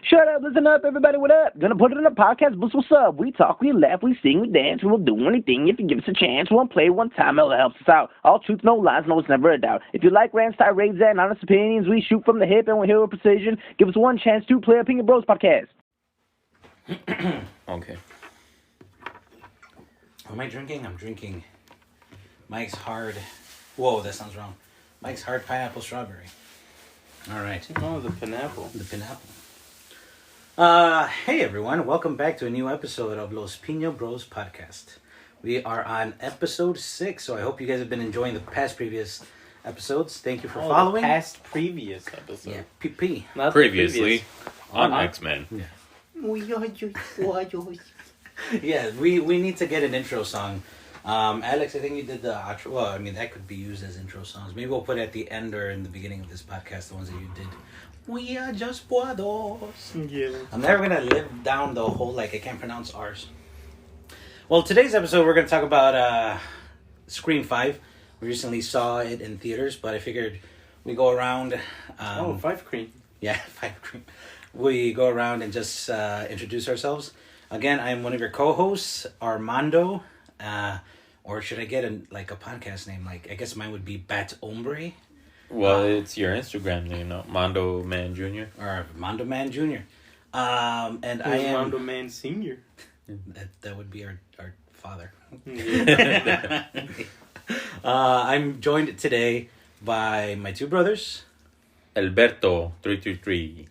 Shut up, listen up, everybody, what up? Gonna put it in a podcast, boost, what's up? We talk, we laugh, we sing, we dance, we'll do anything if you give us a chance. We'll play one time, it'll help us out. All truth, no lies, no, it's never a doubt. If you like rants, tirades, and honest opinions, we shoot from the hip and we're here with precision. Give us one chance to play Opinion Bros podcast. Okay. What am I drinking? I'm drinking Mike's Hard. Whoa, that sounds wrong. Mike's Hard Pineapple Strawberry. All right. Oh, the pineapple. The pineapple. Hey everyone, welcome back to a new episode of Los Pino Bros podcast. We are on episode 6, so I hope you guys have been enjoying the previous episodes. Thank you for following. The previous episode. Yeah, PP. Not Previously on X-Men. Yeah. Yeah, we need to get an intro song. Alex, I think you did the outro. Well, I mean, that could be used as intro songs. Maybe we'll put it at the end or in the beginning of this podcast, the ones that you did. We are just boados. Yeah. I'm never going to live down the whole, I can't pronounce R's. Well, today's episode, we're going to talk about Scream 5. We recently saw it in theaters, but I figured we go around... 5CREAM. Yeah, 5CREAM. We go around and just introduce ourselves. Again, I'm one of your co-hosts, Armando. Or should I get a podcast name? I guess mine would be Bat Hombre. Well, it's your Instagram name, no? Mondo Man Jr. Or Mondo Man Jr. And I am... Mondo Man Senior. That would be our father. Yeah. I'm joined today by my two brothers. Alberto 333.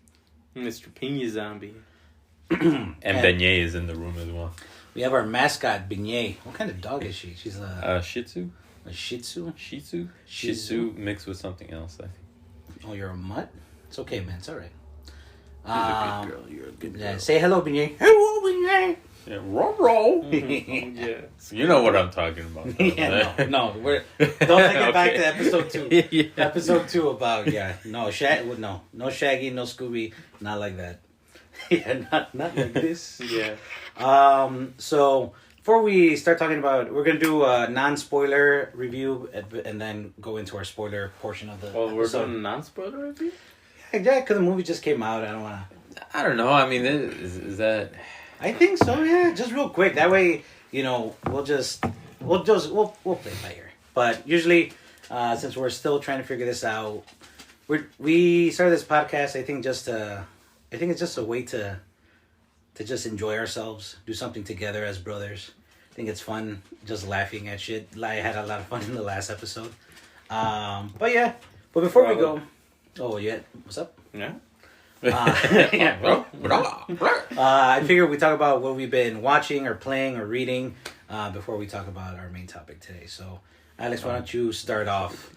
Mr. Pina Zombie. And Beignet is in the room as well. We have our mascot, Beignet. What kind of dog is she? She's Shih Tzu? a Shih Tzu? Shih Tzu? Shih Shih Tzu mixed with something else, I think. Oh, you're a mutt? It's okay, man. It's all right. You're a good girl. You're a good girl. Yeah, say hello, Beignet. Hello, Beignet. Yeah, roll. Yeah. You know what I'm talking about. Yeah, no, don't take it back Okay. to episode 2. Yeah. Episode 2 about, no Shaggy, no Shaggy, no Scooby, not like that. Yeah, not like this. Yeah. So before we start talking about, we're gonna do a non-spoiler review and then go into our spoiler portion of the Well, we're episode. doing a non-spoiler review? Yeah, because the movie just came out. I don't know. I mean, is that... I think so. Yeah, just real quick. That way, we'll play it by ear. But usually, since we're still trying to figure this out, we started this podcast. I think it's just a way to just enjoy ourselves, do something together as brothers. I think it's fun just laughing at shit. I had a lot of fun in the last episode. But before we go, what's up? Yeah. Yeah, bro. I figured we talk about what we've been watching or playing or reading before we talk about our main topic today. So, Alex, why don't you start off?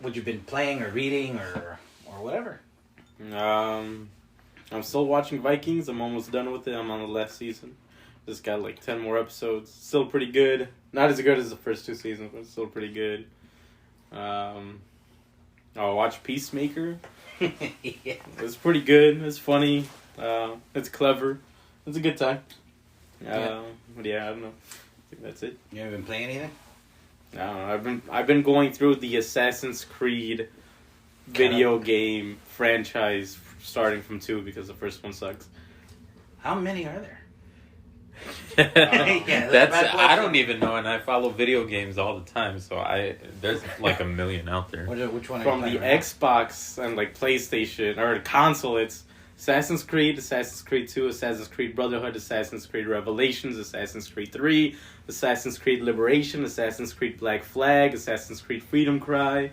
What you've been playing or reading or whatever. I'm still watching Vikings. I'm almost done with it. I'm on the last season. Just got 10 more episodes. Still pretty good. Not as good as the first 2 seasons, but still pretty good. I'll watch Peacemaker. Yeah. It's pretty good. It's funny. It's clever. It's a good time. But I don't know. I think that's it. You haven't been playing anything? No, I've been going through the Assassin's Creed video game franchise starting from 2 because the first one sucks. How many are there? I don't even know, and I follow video games all the time, so there's a million out there. Which one are From you the playing right Xbox and PlayStation or the console, it's Assassin's Creed 2, Assassin's Creed Brotherhood, Assassin's Creed Revelations, Assassin's Creed 3, Assassin's Creed Liberation, Assassin's Creed Black Flag, Assassin's Creed Freedom Cry,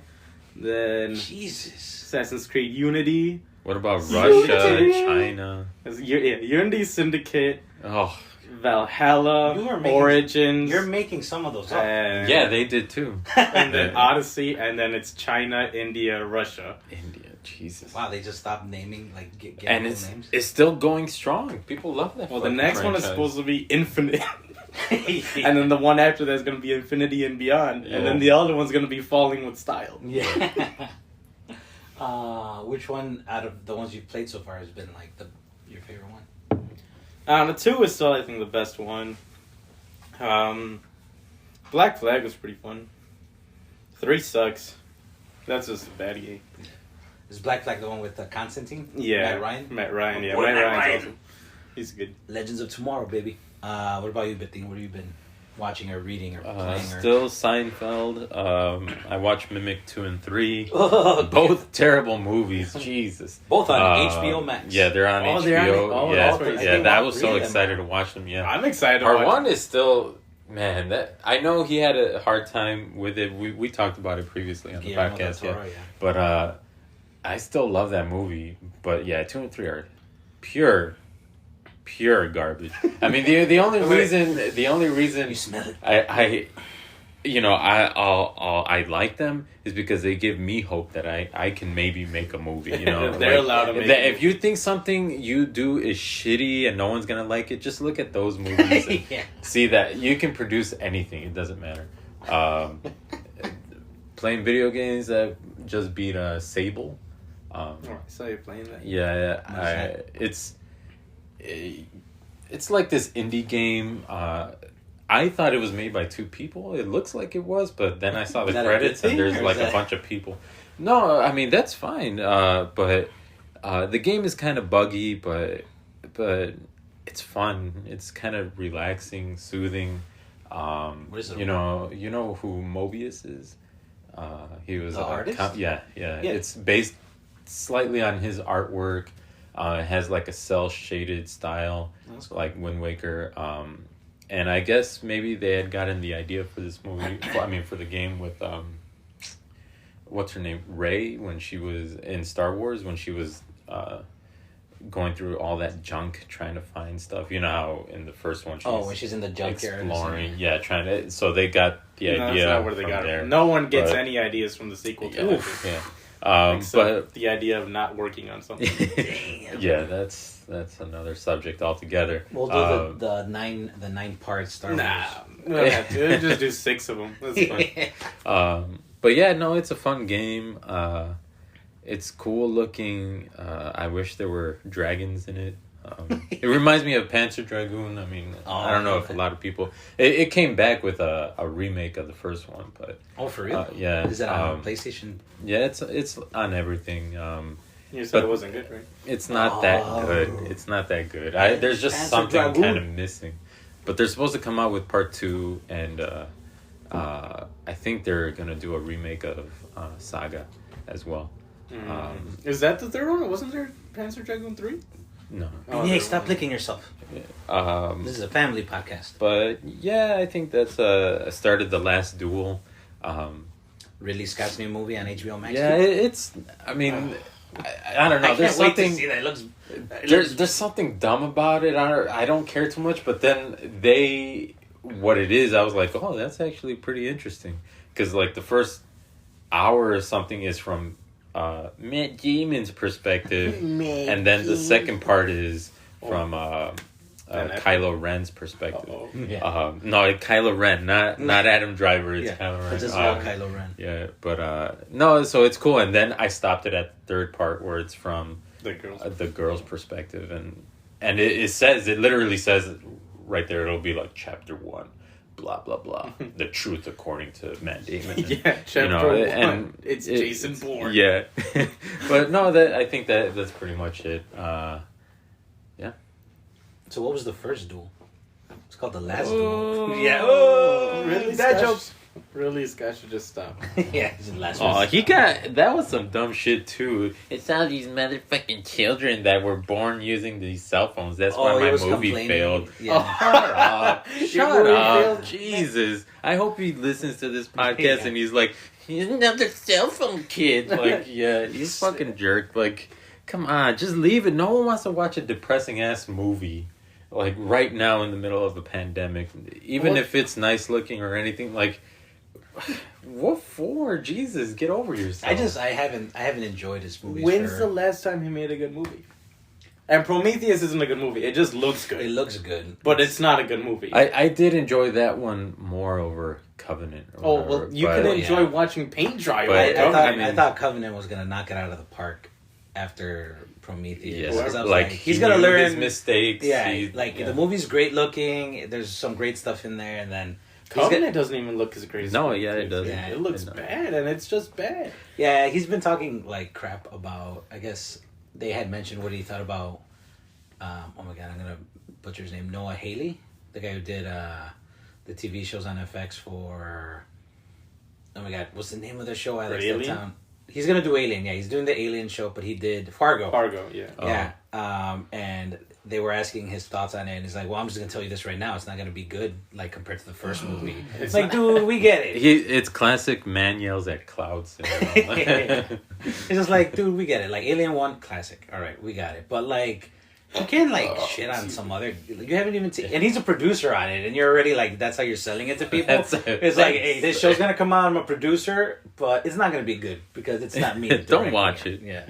then Jesus. Assassin's Creed Unity. What about Russia, China? Unity Syndicate, Oh, Valhalla, Origins. You're making some of those up. yeah, they did too. And then Odyssey, and then it's China, India, Russia. India, Jesus. Wow, they just stopped naming, And names. it's still going strong. People love that. Well, the fucking next one is franchise. supposed to be Infinite. And then the one after that is going to be Infinity and Beyond. Yeah. And then the other one's going to be Falling with Style. Yeah. Which one out of the ones you've played so far has been your favorite one? The 2 is still, I think, the best one. Black Flag was pretty fun. 3 sucks. That's just a bad game. Is Black Flag the one with Constantine? Yeah, Matt Ryan. Yeah, Matt Ryan's awesome. He's good. Legends of Tomorrow, baby. What about you, Bitting? What have you been watching or reading or playing? Still Seinfeld. I watched Mimic 2 and 3. Both terrible movies. Jesus. Both on HBO Max. Yeah, they're on HBO. I was so excited to watch them. Yeah, I'm excited. Part 1 is still, man. That I know he had a hard time with it. We talked about it previously on the podcast. But I still love that movie. But yeah, 2 and 3 are pure garbage. I mean, the only reason you smell it. I like them is because they give me hope that I can maybe make a movie. You know, they're allowed to make. If you think something you do is shitty and no one's gonna like it, just look at those movies and see that you can produce anything. It doesn't matter. Playing video games that just beat Sable. I saw you playing that. Yeah. It's like this indie game. I thought it was made by 2 people. It looks like it was, but then I saw the credits and there's like a bunch of people. No, I mean that's fine. But the game is kind of buggy, but it's fun. It's kind of relaxing, soothing. What is it? You know who Mobius is? He was the artist. Yeah. It's based slightly on his artwork. It has like a cell shaded style, cool. like Wind Waker. And I guess maybe they had gotten the idea for this movie. For the game with what's her name, Rey, when she was in Star Wars, when she was going through all that junk trying to find stuff. You know how in the first one when she's in the junkyard exploring, trying to. So they got the idea. That's not where they got there. it. No one gets any ideas from the sequel to it. Yeah. But the idea of not working on something. Yeah, that's another subject altogether. We'll do the 9-part Star Wars. Nah, we don't have to. We'll just do 6 of them. That's fine. But yeah, no, it's a fun game. It's cool looking. I wish there were dragons in it. It reminds me of Panzer Dragoon. I mean, I don't know if a lot of people. It came back with a remake of the first one, but for real? yeah. Is that on PlayStation? Yeah, it's on everything. You said it wasn't good, right? It's not that good. It's not that good. There's just Panzer something Dragoon. kind of missing. But they're supposed to come out with part 2, and I think they're gonna do a remake of Saga as well. Is that the third one? Wasn't there Panzer Dragoon 3? No. Hey, stop licking yourself. This is a family podcast. But yeah, I think that's started The Last Duel. Ridley Scott's new movie on HBO Max. Yeah, it's. I mean, I don't know. I There's can't wait something. to see that. It looks. There's something dumb about it. I don't care too much, but then what it is, I was like, oh, that's actually pretty interesting, because like the first hour or something is from Matt Damon's perspective, and then the second part is from Kylo Ren's perspective. Yeah. No, Kylo Ren, not Adam Driver. It's Kylo Ren. It's all Kylo Ren. Yeah, but no, so it's cool. And then I stopped it at the third part where it's from the girl's perspective, and it literally says right there. It'll be like chapter 1. Blah blah blah. The truth according to Matt Damon. Chapter 1. And it's Jason Bourne. Yeah, but no, I think that's pretty much it. Yeah. So what was the first duel? It's called The Last Duel. Yeah. Oh, really? That joke. Really, Scott should just stop. Yeah, it's the last one. That was some dumb shit too. It's all these motherfucking children that were born using these cell phones. That's why my movie failed. Yeah. Shut up. Jesus. I hope he listens to this podcast and he's like, he's another cell phone kid. Like, yeah, you fucking jerk. Like, come on, just leave it. No one wants to watch a depressing ass movie. Like right now in the middle of a pandemic, even if it's nice looking or anything, like, what for? Jesus, get over yourself. I haven't enjoyed his movies. When's the last time he made a good movie? And Prometheus isn't a good movie. It just looks good. It looks good, but it's not a good movie. I did enjoy that one more over Covenant. You can enjoy watching paint dry. I thought Covenant was gonna knock it out of the park after Prometheus. Yes. Like he's gonna learn his mistakes. Yeah, the movie's great looking. There's some great stuff in there, and then Covenant doesn't even look as great as No, Prometheus. yeah, it doesn't. It looks bad, and it's just bad. Yeah, he's been talking like crap about. I guess they had mentioned what he thought about. Oh my god, I'm gonna butcher his name. Noah Haley, the guy who did the TV shows on FX for. Oh my god, what's the name of the show? I like that town. He's gonna do Alien. Yeah, he's doing the Alien show, but he did Fargo. Fargo, yeah. Yeah. And they were asking his thoughts on it, and he's like, "Well, I'm just gonna tell you this right now. It's not gonna be good, like compared to the first movie." It's like, dude, we get it. It's classic man yells at clouds. It's just like, dude, we get it. Like Alien 1, classic. All right, we got it. But like, you can't like shit on some other. You haven't even seen, and he's a producer on it, and you're already like, that's how you're selling it to people. It's like, hey, this show's gonna come out. I'm a producer, but it's not gonna be good because it's not me. Don't watch it. Yeah.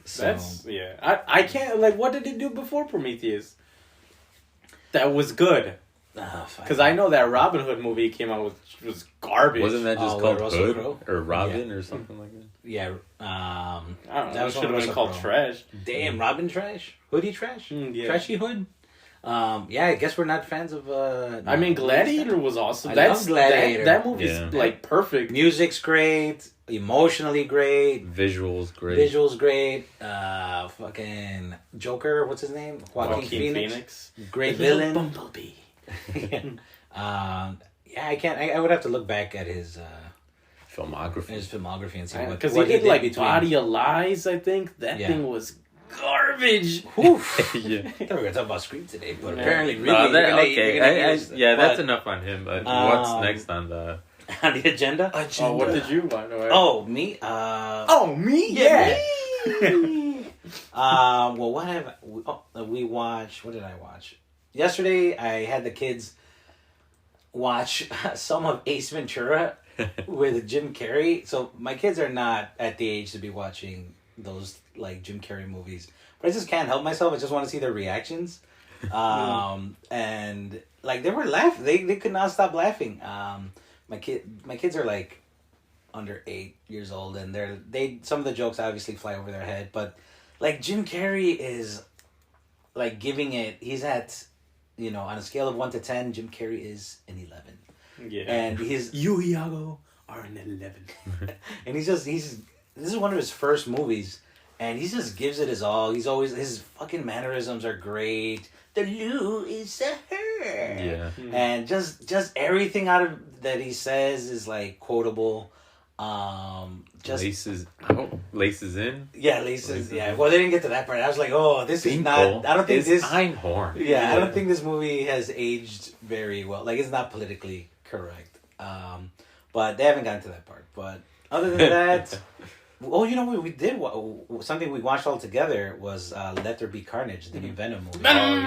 So, That's I can't like. What did it do before Prometheus? That was good. Because I know that Robin Hood movie came out with was garbage. Wasn't that just called Hood Crowe? or Robin or something like that? Yeah. I don't know. That It should have been called Crowe. Trash. Damn, Robin trash, Hoodie trash, Yeah. Trashy Hood. Yeah, I guess we're not fans of. I mean, Gladiator was awesome. I That's love Gladiator. That movie's Yeah. like perfect. Music's great, emotionally great, Visuals great. visuals great. Fucking Joker, what's his name? Joaquin Phoenix. Great villain. Bumblebee. Yeah, I can't. I would have to look back at his Filmography. and see what Because what he did like between. Body of Lies. I think that Yeah. thing was garbage. Oof. Yeah. I thought we were gonna talk about Scream today, but Yeah. apparently, really, No, you're gonna okay. use- Yeah, but that's enough on him. But what's next on the? on the agenda. Oh, what did you want? Oh, me. Oh, me? Yeah. Well, what have we watched? What did I watch? Yesterday, I had the kids watch some of Ace Ventura with Jim Carrey. So my kids are not at the age to be watching those like Jim Carrey movies, but I just can't help myself. I just want to see their reactions. And like they were laughing. They could not stop laughing. My kids are like under 8 years old, and they some of the jokes obviously fly over their head, but like Jim Carrey is like giving it. He's at, on a scale of 1 to 10, Jim Carrey is an 11. Yeah. And you, Iago, are an 11. and this is one of his first movies, and he just gives it his all. He's always, his fucking mannerisms are great. The Lou is a her. Yeah. And just everything out of that he says is like quotable. Just laces in. yeah, laces. Yeah. Well, they didn't get to that part. I was like, oh, this is Finkel not. I don't think is this. Einhorn. Yeah, I don't think this movie has aged very well. Like, it's not politically correct. But they haven't gotten to that part. But other than that, oh, you know what we did? Something we watched all together was Let There Be Carnage, the new Venom movie. Oh,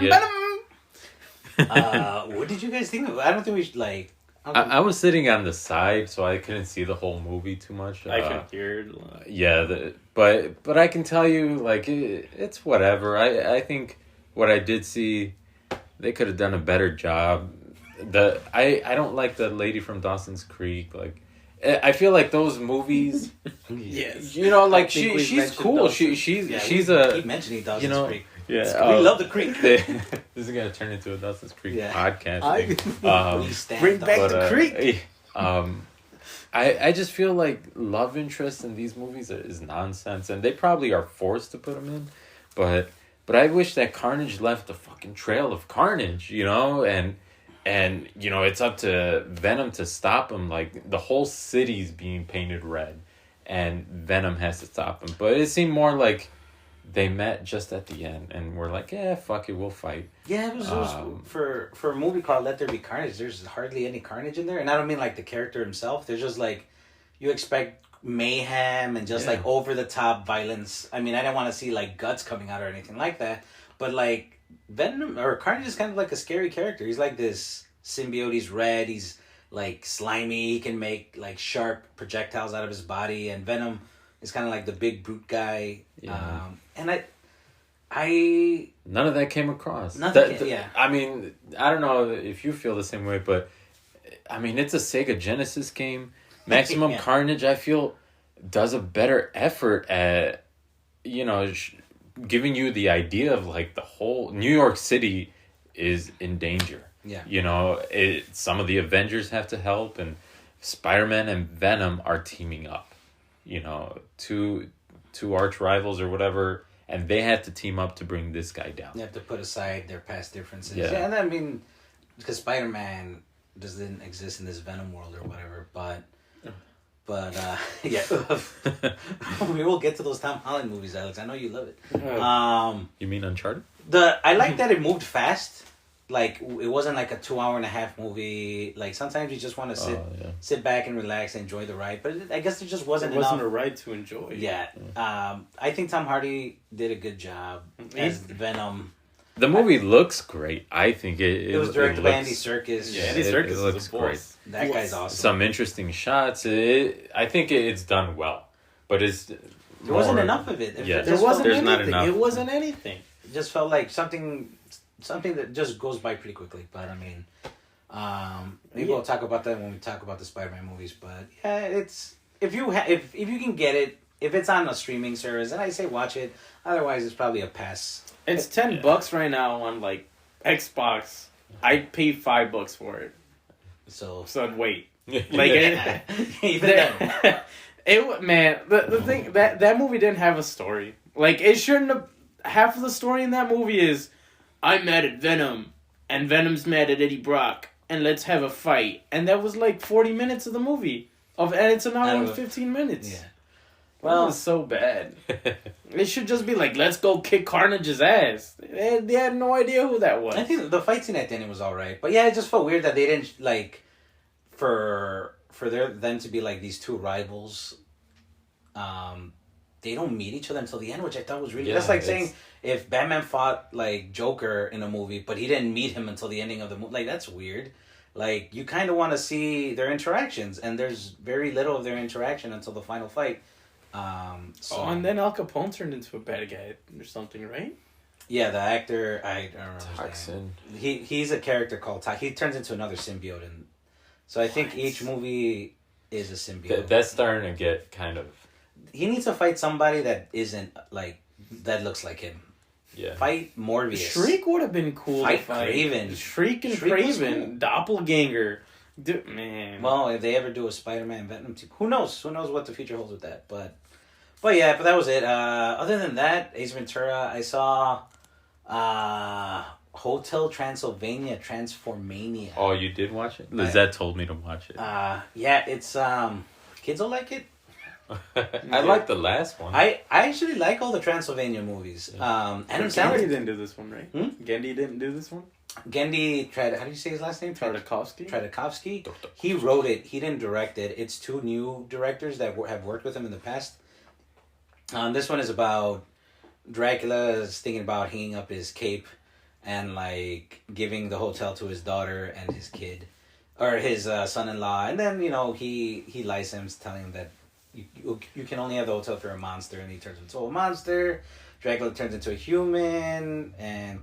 yeah. What did you guys think of it? I don't think we should, like... I was sitting on the side, so I couldn't see the whole movie too much. I can hear it. Yeah, but I can tell you, like, it's whatever. I think what I did see, they could have done a better job. I don't like the lady from Dawson's Creek. Like, I feel like those movies. Yes. Like we've she's mentioned cool. Dawson. She's we a. keep mentioning Dawson's Creek. Yeah, We love the Creek. This is gonna turn into a Dawson's Creek podcast. Thing. We stand Bring back Dawson. the Creek. I just feel like love interest in these movies is nonsense, and they probably are forced to put them in, but I wish that Carnage left a fucking trail of carnage, and it's up to Venom to stop him. Like, the whole city's being painted red, and Venom has to stop him. But it seemed more like they met just at the end, and we're like, yeah, fuck it, we'll fight. Yeah, it was for a movie called Let There Be Carnage. There's hardly any carnage in there, and I don't mean like the character himself. There's just like, you expect mayhem and just like over the top violence. I mean, I didn't want to see like guts coming out or anything like that, but like Venom or Carnage is kind of like a scary character. He's like this symbiote. He's red. He's like slimy. He can make like sharp projectiles out of his body, and Venom is kind of like the big brute guy. Yeah. And I none of that came across. Yeah. I mean, I don't know if you feel the same way, but I mean, it's a Sega Genesis game. Maximum Carnage, I feel, does a better effort at, giving you the idea of like the whole New York City is in danger. Yeah. You know, some of the Avengers have to help, and Spider-Man and Venom are teaming up. You know, two arch rivals or whatever, and they have to team up to bring this guy down. You have to put aside their past differences. Yeah. And I mean, because Spider-Man doesn't exist in this Venom world or whatever, but yeah, we will get to those Tom Holland movies, Alex. I know you love it. You mean Uncharted? I like that it moved fast. Like, it wasn't like a 2.5 hour movie. Like, sometimes you just want to sit back and relax and enjoy the ride. But I guess it just wasn't enough. It wasn't a ride to enjoy. Yeah. I think Tom Hardy did a good job as Venom. The movie looks great. I think it was directed by Andy Serkis. Yeah, Andy Serkis looks great. That guy's awesome. Some interesting shots. I think it's done well. But there wasn't enough of it. There's not enough. It wasn't anything. It just felt like something that just goes by pretty quickly. But I mean, maybe we'll talk about that when we talk about the Spider-Man movies. But yeah, it's if you can get it, if it's on a streaming service, then I say watch it. Otherwise, it's probably a pass. It's $10 right now on like Xbox. I'd pay $5 for it. So I'd wait. Like even then. The thing that movie didn't have a story. Like, it shouldn't have. Half of the story in that movie is, I'm mad at Venom, and Venom's mad at Eddie Brock, and let's have a fight. And that was like 40 minutes of the movie. And it's an hour and 15 minutes. Yeah. Well, it was so bad. It should just be like, let's go kick Carnage's ass. They had no idea who that was. I think the fight scene at the end was alright. But yeah, it just felt weird that they didn't, like, for them to be like these two rivals, they don't meet each other until the end, which I thought was really... that's like saying if Batman fought, like, Joker in a movie, but he didn't meet him until the ending of the movie. Like, that's weird. Like, you kind of want to see their interactions, and there's very little of their interaction until the final fight. And then Al Capone turned into a bad guy or something, right? Yeah, the actor, I don't remember Toxin. his name. He's a character called Toxin. He turns into another symbiote, and so I think each movie is a symbiote. That's starting to get kind of... He needs to fight somebody that isn't, like, that looks like him. Yeah. Fight Morbius. Shriek would have been cool fight to fight. Craven. Shriek and Craven. Cool. Doppelganger. Dude, man. Well, if they ever do a Spider-Man Venom team, who knows? Who knows what the future holds with that? But yeah, that was it. Other than that, Ace Ventura, I saw Hotel Transylvania Transformania. Oh, you did watch it? Lizette told me to watch it. Yeah, it's kids will like it. I like the last one. I actually like all the Transylvania movies. Adam Sandler didn't do this one, right? Gendy didn't do this one? Gendy tried. How do you say his last name? Tartakovsky. He wrote it. He didn't direct it. It's two new directors that have worked with him in the past. This one is about Dracula is thinking about hanging up his cape and like giving the hotel to his daughter and his kid, or his son-in-law, and then he lies to him, telling him that you can only have the hotel if you're a monster, and he turns into a monster. Dracula turns into a human, and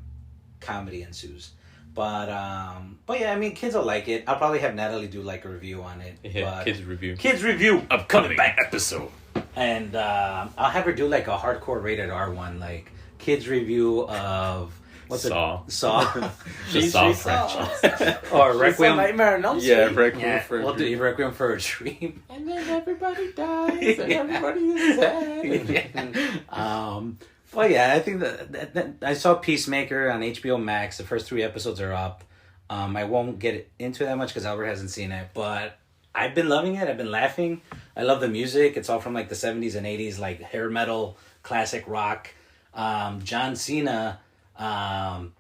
comedy ensues. But yeah, I mean, kids will like it. I'll probably have Natalie do like a review on it. Yeah, kids review. Upcoming back episode. And I'll have her do like a hardcore rated R one, like kids review of Saw. The Saw franchise. Or Requiem. Nightmare on Elm Street. Yeah, Requiem for a We'll Dream. do Requiem for a Dream. And then everybody dies, and everybody is sad. Well, yeah, I think that I saw Peacemaker on HBO Max. The first 3 episodes are up. I won't get into that much because Albert hasn't seen it, but I've been loving it. I've been laughing. I love the music. It's all from like the 70s and 80s, like hair metal, classic rock. John Cena, I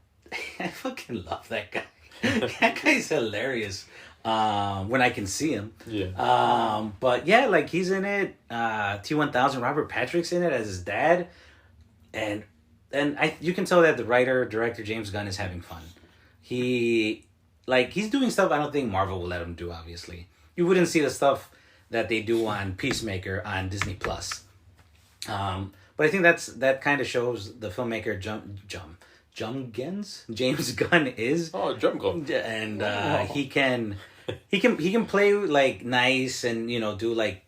fucking love that guy. That guy's hilarious. When I can see him. Yeah. But yeah, like he's in it. T-1000, Robert Patrick's in it as his dad. And you can tell that the director James Gunn is having fun. He's doing stuff I don't think Marvel will let him do, obviously. You wouldn't see the stuff that they do on Peacemaker on Disney Plus. But I think that kind of shows the filmmaker James Gunn is. Oh, Jump Gun. And he can play like nice and do like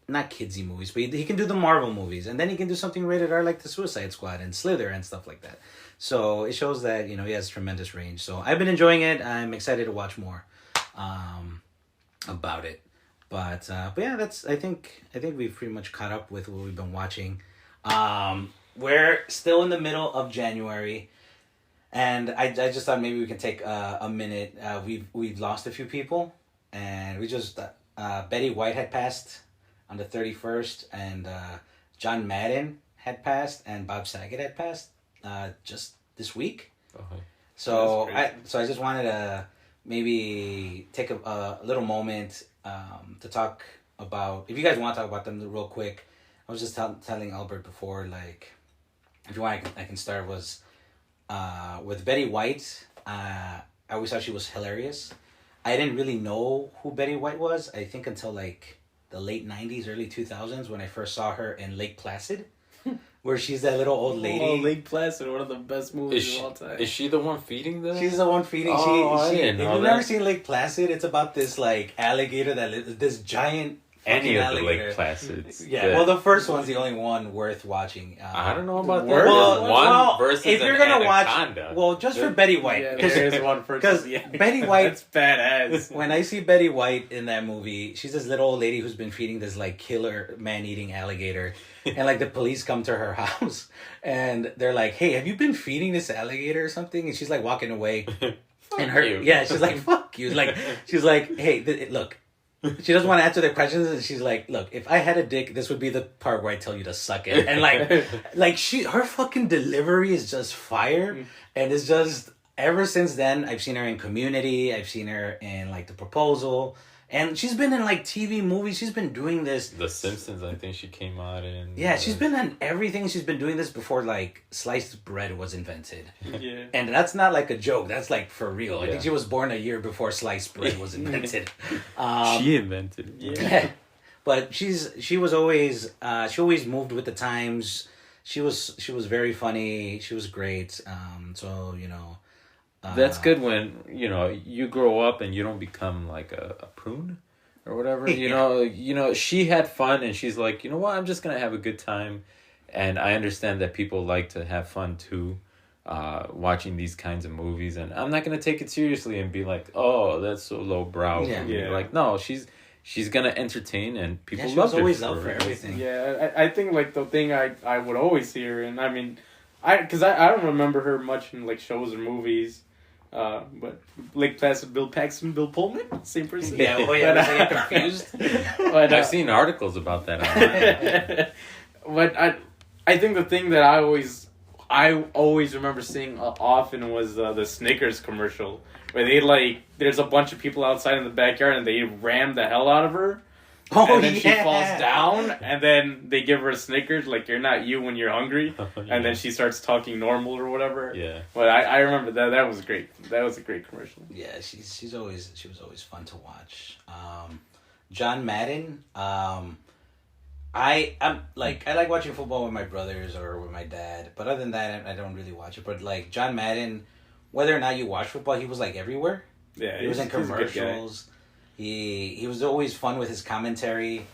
not kidsy movies, but he can do the Marvel movies, and then he can do something rated R like the Suicide Squad and Slither and stuff like that. So it shows that he has tremendous range. So I've been enjoying it. I'm excited to watch more about it. But yeah, I think we've pretty much caught up with what we've been watching. We're still in the middle of January, and I just thought maybe we can take a minute. We've lost a few people, and we just Betty White had passed on the 31st, and John Madden had passed, and Bob Saget had passed just this week. Uh-huh. So I just wanted to maybe take a little moment to talk about, if you guys want to talk about them real quick. I was just telling Albert before, like, if you want, I can start. Was with Betty White. I always thought she was hilarious. I didn't really know who Betty White was, I think, until like the late 90s, early 2000s, when I first saw her in Lake Placid, where she's that little old lady. Oh, Lake Placid, one of the best movies of all time. Is she the one feeding them? She's the one feeding. I didn't know if you've that. never seen Lake Placid, it's about this like alligator that lives, this giant Any of the alligator. Lake Placids. Yeah, well, the first one's the only one worth watching. I don't know about that. Well, One versus if you're an gonna anaconda. watch, just for Betty White, Yeah, because there is one for Betty White. That's badass. When I see Betty White in that movie, she's this little old lady who's been feeding this like killer man-eating alligator, and like the police come to her house and they're like, "Hey, have you been feeding this alligator or something?" And she's like walking away, and her you. she's like, "Fuck you!" She's like, "Hey, look." She doesn't want to answer their questions, and she's like, "Look, if I had a dick, this would be the part where I tell you to suck it." And her fucking delivery is just fire, and it's just ever since then I've seen her in Community, I've seen her in like The Proposal, and she's been in like TV movies. She's been doing this. The Simpsons, I think she came out in. Yeah, she's been on everything. She's been doing this before like sliced bread was invented. Yeah. And that's not like a joke. That's like for real. I Yeah. think she was born a year before sliced bread was invented. She invented it. Yeah. But she was always she always moved with the times. She was very funny. She was great. So That's good when, you grow up and you don't become like a prune or whatever. She had fun and she's like, you know what, I'm just going to have a good time. And I understand that people like to have fun too, watching these kinds of movies. And I'm not going to take it seriously and be like, oh, that's so lowbrow. Yeah. Yeah. Like, no, she's going to entertain and people she love was always up for everything. Yeah, I think like the thing I would always hear, and I mean, because I don't remember her much in like shows or movies. But Lake Placid, Bill Paxton, Bill Pullman, same person. Yeah, I get confused. But, I've seen articles about that online. But I think the thing that I always remember seeing often was the Snickers commercial, where there's a bunch of people outside in the backyard and they ram the hell out of her. Oh, and then she falls down, and then they give her a Snickers, like, you're not you when you're hungry. And then she starts talking normal or whatever. Yeah. But I remember that was great. That was a great commercial. Yeah, she was always fun to watch. John Madden. I'm like, I like watching football with my brothers or with my dad, but other than that, I don't really watch it. But like John Madden, whether or not you watch football, he was like everywhere. Yeah, he was in he's a good guy. commercials. He was always fun with his commentary.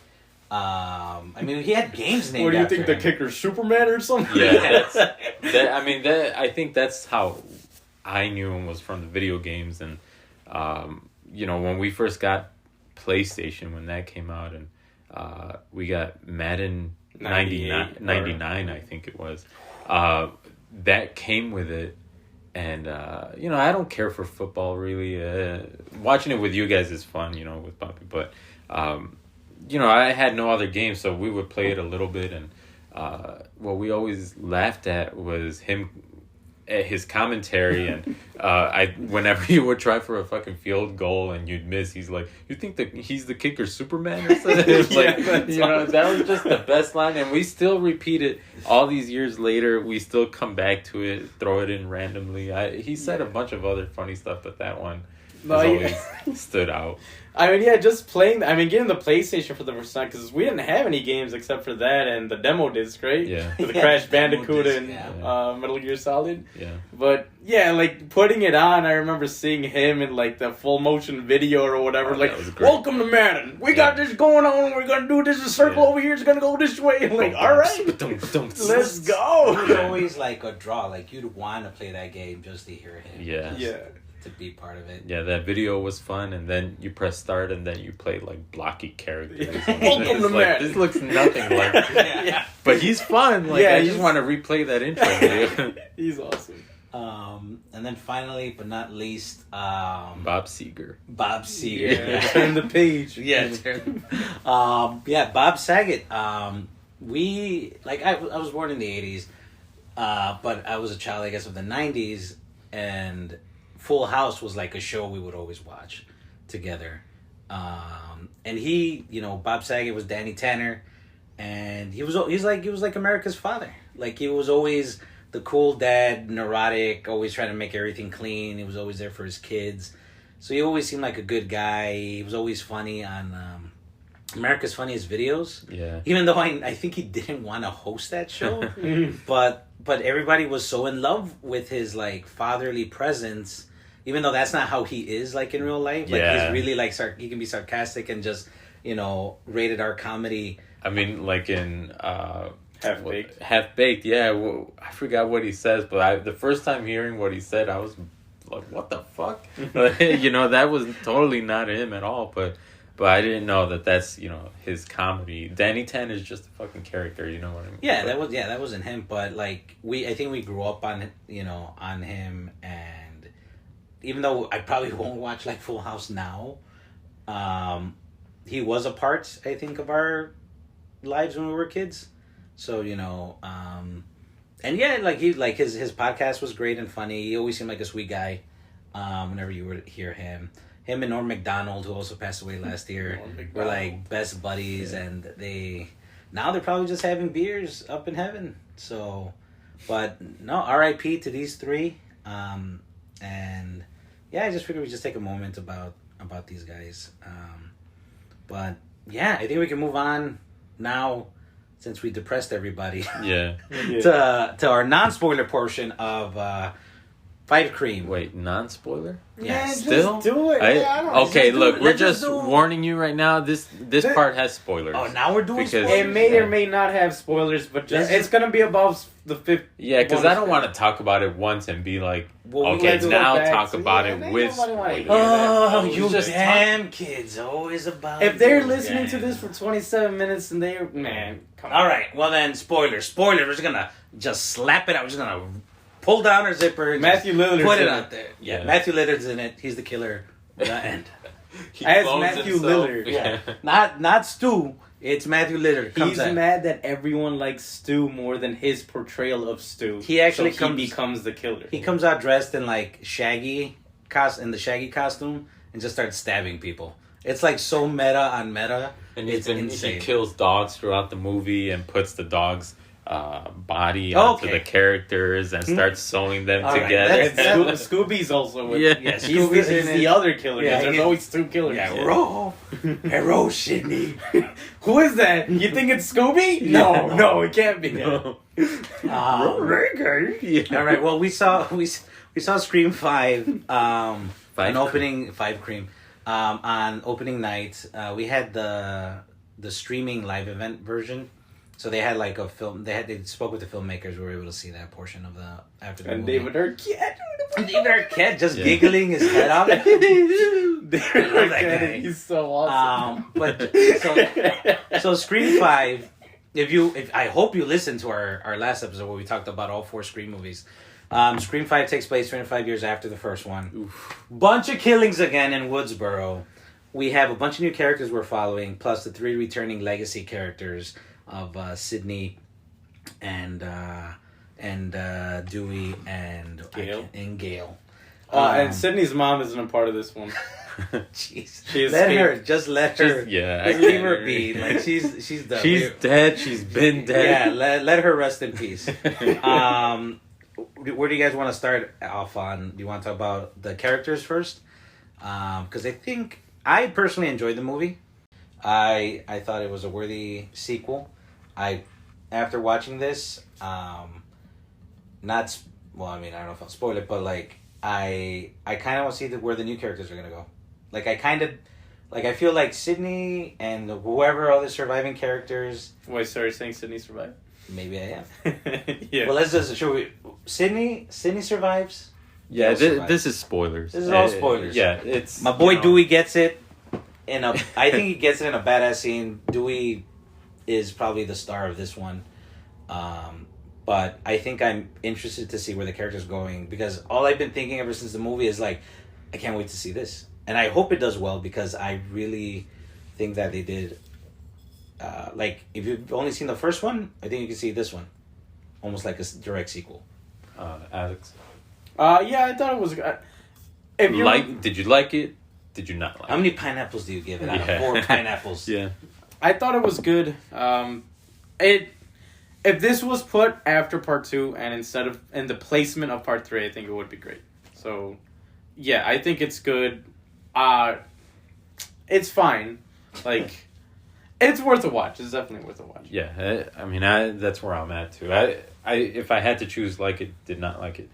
I mean, he had games named. What do you after think, the him. kicker's Superman or something? Yeah, I think that's how I knew him, was from the video games. And when we first got PlayStation, when that came out, and we got Madden 99, I think it was, that came with it. And I don't care for football really. Watching it with you guys is fun, with Bobby, but I had no other games, so we would play it a little bit. And what we always laughed at was him, his commentary, and whenever you would try for a fucking field goal and you'd miss, he's like, "You think that he's the kicker Superman or something?" It's like, that was just the best line, and we still repeat it all these years later. We still come back to it, throw it in randomly. He said a bunch of other funny stuff, but that one No, has yeah. always stood out. I mean, yeah, just playing. I mean, getting the PlayStation for the first time because we didn't have any games except for that and the demo disc, right? Yeah. For the Yeah, Crash the demo Bandicoot disc, and yeah. Metal Gear Solid. Yeah. But yeah, like putting it on, I remember seeing him in like the full motion video or whatever. Oh, like, that was great. welcome to Madden. We got this going on. We're gonna do this. The circle over here is gonna go this way. I'm like, all right, let's go. It was always like a draw. Like you'd want to play that game just to hear him. Yeah. Yeah. To be part of it. Yeah, that video was fun, and then you press start, and then you play like blocky characters. Welcome It's to like, Madden. this looks nothing like. Yeah. But he's fun. Like Yeah, I just he's- want to replay that intro video. He's awesome. And then finally, but not least, Bob Seger. Bob Seger. Yeah. Turn the page. Yeah. Bob Saget. I was born in the 80s, but I was a child, I guess, of the 90s, and Full House was like a show we would always watch together. And he, Bob Saget was Danny Tanner, and he was like America's father. Like he was always the cool dad, neurotic, always trying to make everything clean. He was always there for his kids. So he always seemed like a good guy. He was always funny on America's Funniest Videos. Yeah. Even though I think he didn't want to host that show, but everybody was so in love with his like fatherly presence. Even though that's not how he is like in real life. Like Yeah. he's really like he can be sarcastic and just rated R comedy. I mean, like in Half-Baked. Half Baked. Yeah, I forgot what he says, but the first time hearing what he said, I was like, "What the fuck?" That was totally not him at all. But I didn't know that that's his comedy. Danny Tan is just a fucking character. You know what I mean? Yeah, But- that wasn't him. But like I think we grew up on on him, and even though I probably won't watch like Full House now, he was a part, I think, of our lives when we were kids. So and yeah, like his podcast was great and funny. He always seemed like a sweet guy. Whenever you would hear him and Norm Macdonald, who also passed away last year, were like best buddies, and they're probably just having beers up in heaven. So, but no, R.I.P. to these three. And yeah, I just figured we'd just take a moment about these guys. But yeah, I think we can move on now, since we depressed everybody, Yeah. to our non-spoiler portion of 5CREAM. Wait, non-spoiler? Yeah, just Still? do it. Yeah, I don't Okay, just do look, it. we're Let's just just do it. warning you right now. This part has spoilers. Oh, now we're doing Because- spoilers? It may or may not have spoilers, but Let's it's gonna be above the fifth. Yeah, because I don't want to talk about it once and be like, Well, we okay, have to go now back talk to- about yeah, it ain't with nobody wanna spoilers. hear that. Oh, We you just damn kids, always about If they're you listening to damn. this for 27 minutes and they're man, come on. All right, well then, spoilers. We're just gonna just slap it out. We're just gonna pull down our zipper. and Matthew just Lillard's put it in out it. there. Yeah, Yeah. Matthew Lillard's in it. He's the killer. The end. He As clones Matthew himself. Lillard. Yeah. Not Stu. It's Matthew Lillard. Comes He's out. mad that everyone likes Stu more than his portrayal of Stu. He actually so he comes- becomes the killer. He comes out dressed in like Shaggy in the Shaggy costume and just starts stabbing people. It's like so meta on meta. And It's he insane. kills dogs throughout the movie and puts the dog's body onto Okay. the characters and starts sewing them All right, together. that's- Scooby's also with Yeah. Yeah, He's Scooby's in the it. other killer. Yeah, There's he- always two killers. Yeah, roll. Hey, roll, Sydney. Who is that? You think it's Scooby? No, it can't be. No. All right. Well, we saw Scream 5 on opening 5CREAM on opening night. We had the streaming live event version. So they had like a film. They spoke with the filmmakers. We were able to see that portion of after the And movie. David Arquette. David Arquette just giggling his head off. David love that Arquette, guy. he's so awesome. But so Scream 5. If I hope you listened to our last episode where we talked about all 4 Scream movies. Scream 5 takes place 25 years after the first one. Oof. Bunch of killings again in Woodsboro. We have a bunch of new characters we're following, plus the 3 returning legacy characters of Sydney and Dewey and Gale. And Sydney's mom isn't a part of this one. Jeez, She let her. escaped. Just let her. Yeah, I Just leave can't her agree. be. Like she's done. She's dead. She's been Yeah, dead. let her rest in peace. Where do you guys want to start off on? Do you want to talk about the characters first? because I personally enjoyed the movie. I thought it was a worthy sequel. After watching this, not well. I mean, I don't know if I'll spoil it, but like I kind of want to see where the new characters are gonna go. Like I feel like Sydney and whoever other surviving characters. Why sorry saying Sydney survived? Maybe I am. Yeah. Well, let's just show we. Sydney survives. Yeah, survives. this is spoilers. This is all spoilers. Yeah, it's My boy Dewey gets it. I think he gets it in a badass scene. Dewey is probably the star of this one. But I think I'm interested to see where the character's going, because all I've been thinking ever since the movie is like, I can't wait to see this. And I hope it does well, because I really think that they did. Like, if you've only seen the first one, I think you can see this one. Almost like a direct sequel. Alex. Yeah, I thought it was. Did you like it? Did you not like How many pineapples do you give it out of Yeah. 4 pineapples? Yeah. I thought it was good. If this was put after part 2 and instead of in the placement of part 3, I think it would be great. So, yeah, I think it's good. It's fine. Like, it's worth a watch. It's definitely worth a watch. Yeah, I mean, that's where I'm at too. If I had to choose, like it, did not like it,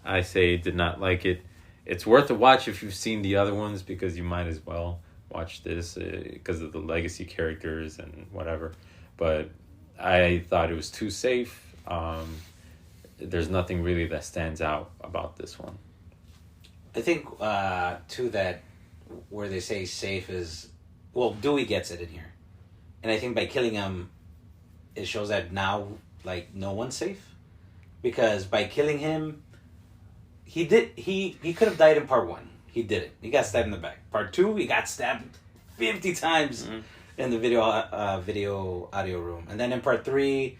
I say did not like it. It's worth a watch if you've seen the other ones, because you might as well watch this because of the legacy characters and whatever. But I thought it was too safe. There's nothing really that stands out about this one. I think, too, that where they say safe is... Well, Dewey gets it in here. And I think by killing him, it shows that now, like, no one's safe. Because by killing him, he could have died in part 1. He didn't. He got stabbed in the back. Part 2, he got stabbed 50 times in the video audio room. And then in part 3...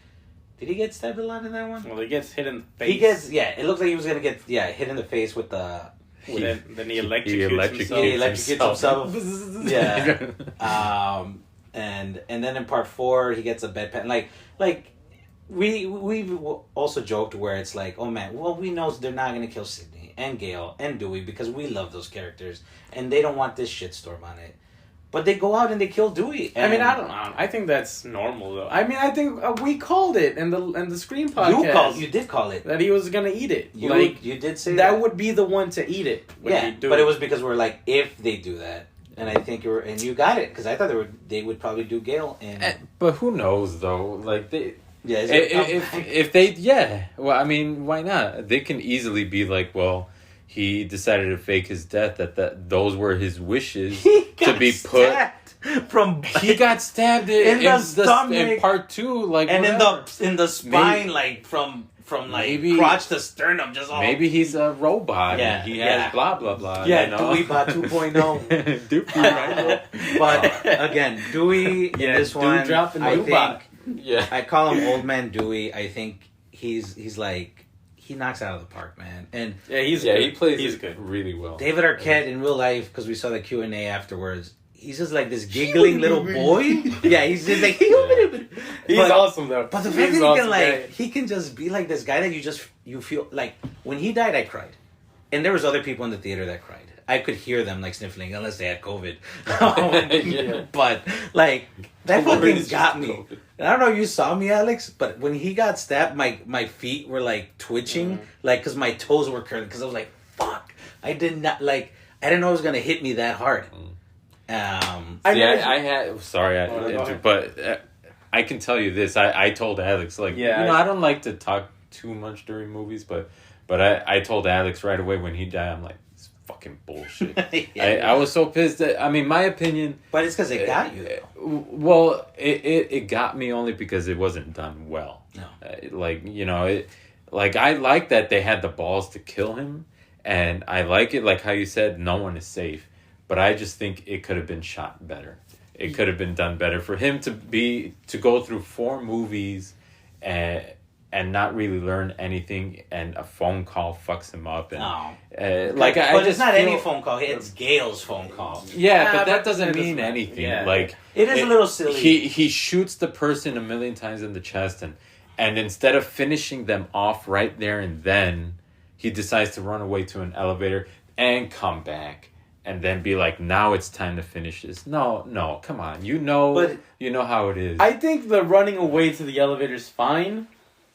Did he get stabbed a lot in that one? Well, he gets hit in the face. It looks like he was going to get, hit in the face with the... Then he electrocutes himself. He electrocutes himself. Yeah. And then in part 4, he gets a bedpan. Like we've also joked where it's like, oh man, well, we know they're not going to kill Sydney and Gale and Dewey because we love those characters and they don't want this shitstorm on it. But they go out and they kill Dewey. I mean, I don't know. I think that's normal, though. I mean, I think we called it in the Scream podcast. You did call it that he was gonna eat it. You did say that would be the one to eat it. Yeah, but it was because we're like, if they do that, and I think you got it, because I thought they would probably do Gale But who knows though? Like they. Yeah. If they well, I mean, why not? They can easily be like, well, he decided to fake his death. That those were his wishes to be put. He got stabbed in the stomach in part 2, like, and whatever. in the spine, maybe, like from maybe, crotch to sternum, just all. Maybe he's a robot. Yeah, and he has blah blah blah. Yeah, you know? Dewey-Bot 2.0. Dewey, but again, Dewey in this one, I call him Old Man Dewey. I think he's like. He knocks out of the park, man, and he plays good, really well. David Arquette in real life, because we saw the Q&A afterwards. He's just like this giggling little boy. Yeah, he's just like he's awesome though. But the fact that he can just be like this guy that you feel like when he died, I cried, and there was other people in the theater that cried. I could hear them like sniffling, unless they had COVID. But like that fucking got me. COVID. And I don't know if you saw me, Alex, but when he got stabbed, my feet were like twitching, like because my toes were curling. Because I was like, "Fuck!" I didn't know it was gonna hit me that hard. But I can tell you this. I told Alex, like, I don't like to talk too much during movies, but I told Alex right away when he died, I'm like, it's fucking bullshit. I was so pissed that, I mean, my opinion. But it's because it got you. Well, it got me only because it wasn't done well. No. I like that they had the balls to kill him, and I like it, like how you said, no one is safe. But I just think it could have been shot better. It could have been done better for him to go through 4 movies and not really learn anything, and a phone call fucks him up. And, but it's not any phone call. It's Gale's phone call. Yeah, but that doesn't mean anything. Yeah. Like it is a little silly. He shoots the person 1,000,000 times in the chest, and instead of finishing them off right there and then, he decides to run away to an elevator and come back. and then be like, now it's time to finish this. No, come on. You know how it is. I think the running away to the elevator is fine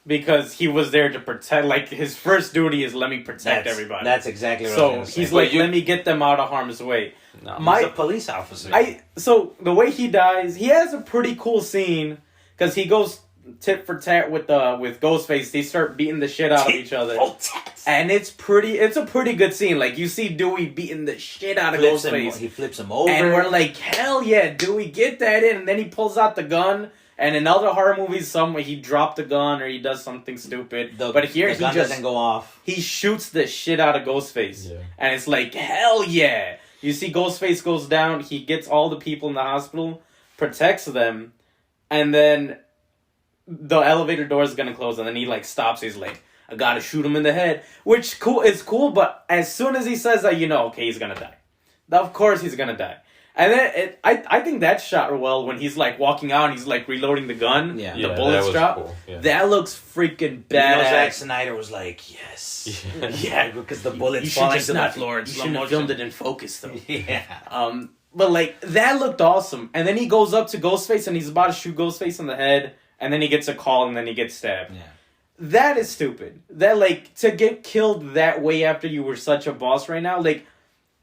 because he was there to protect. Like, his first duty is let me protect everybody. That's exactly what I was So going to say. he's like, let me get them out of harm's way. No, he's a police officer. So the way he dies, he has a pretty cool scene because he goes tit for tat with Ghostface. They start beating the shit out of each other, and it's a pretty good scene. Like, you see Dewey beating the shit out of Ghostface. He flips him over, and we're like, hell yeah, Dewey, get that in. And then he pulls out the gun. And in other horror movies, he dropped the gun or he does something stupid. But here the gun doesn't go off. He shoots the shit out of Ghostface, and it's like, hell yeah. You see Ghostface goes down, he gets all the people in the hospital, protects them, and then the elevator door is gonna close, and then he like stops, he's like, I gotta shoot him in the head. Which is cool, but as soon as he says that, you know, okay, he's gonna die. Of course he's gonna die. And then I think that shot well when he's like walking out and he's like reloading the gun. Yeah. The bullets drop. Cool. Yeah. That looks freaking badass. You know, Zack Snyder was like, yes. Yeah, because the bullets falling to the floor in slow motion. You shouldn't have filmed it in focus though. Yeah. But like, that looked awesome. And then he goes up to Ghostface and he's about to shoot Ghostface in the head. And then he gets a call and then he gets stabbed. Yeah. That is stupid. That, like, to get killed that way after you were such a boss right now, like,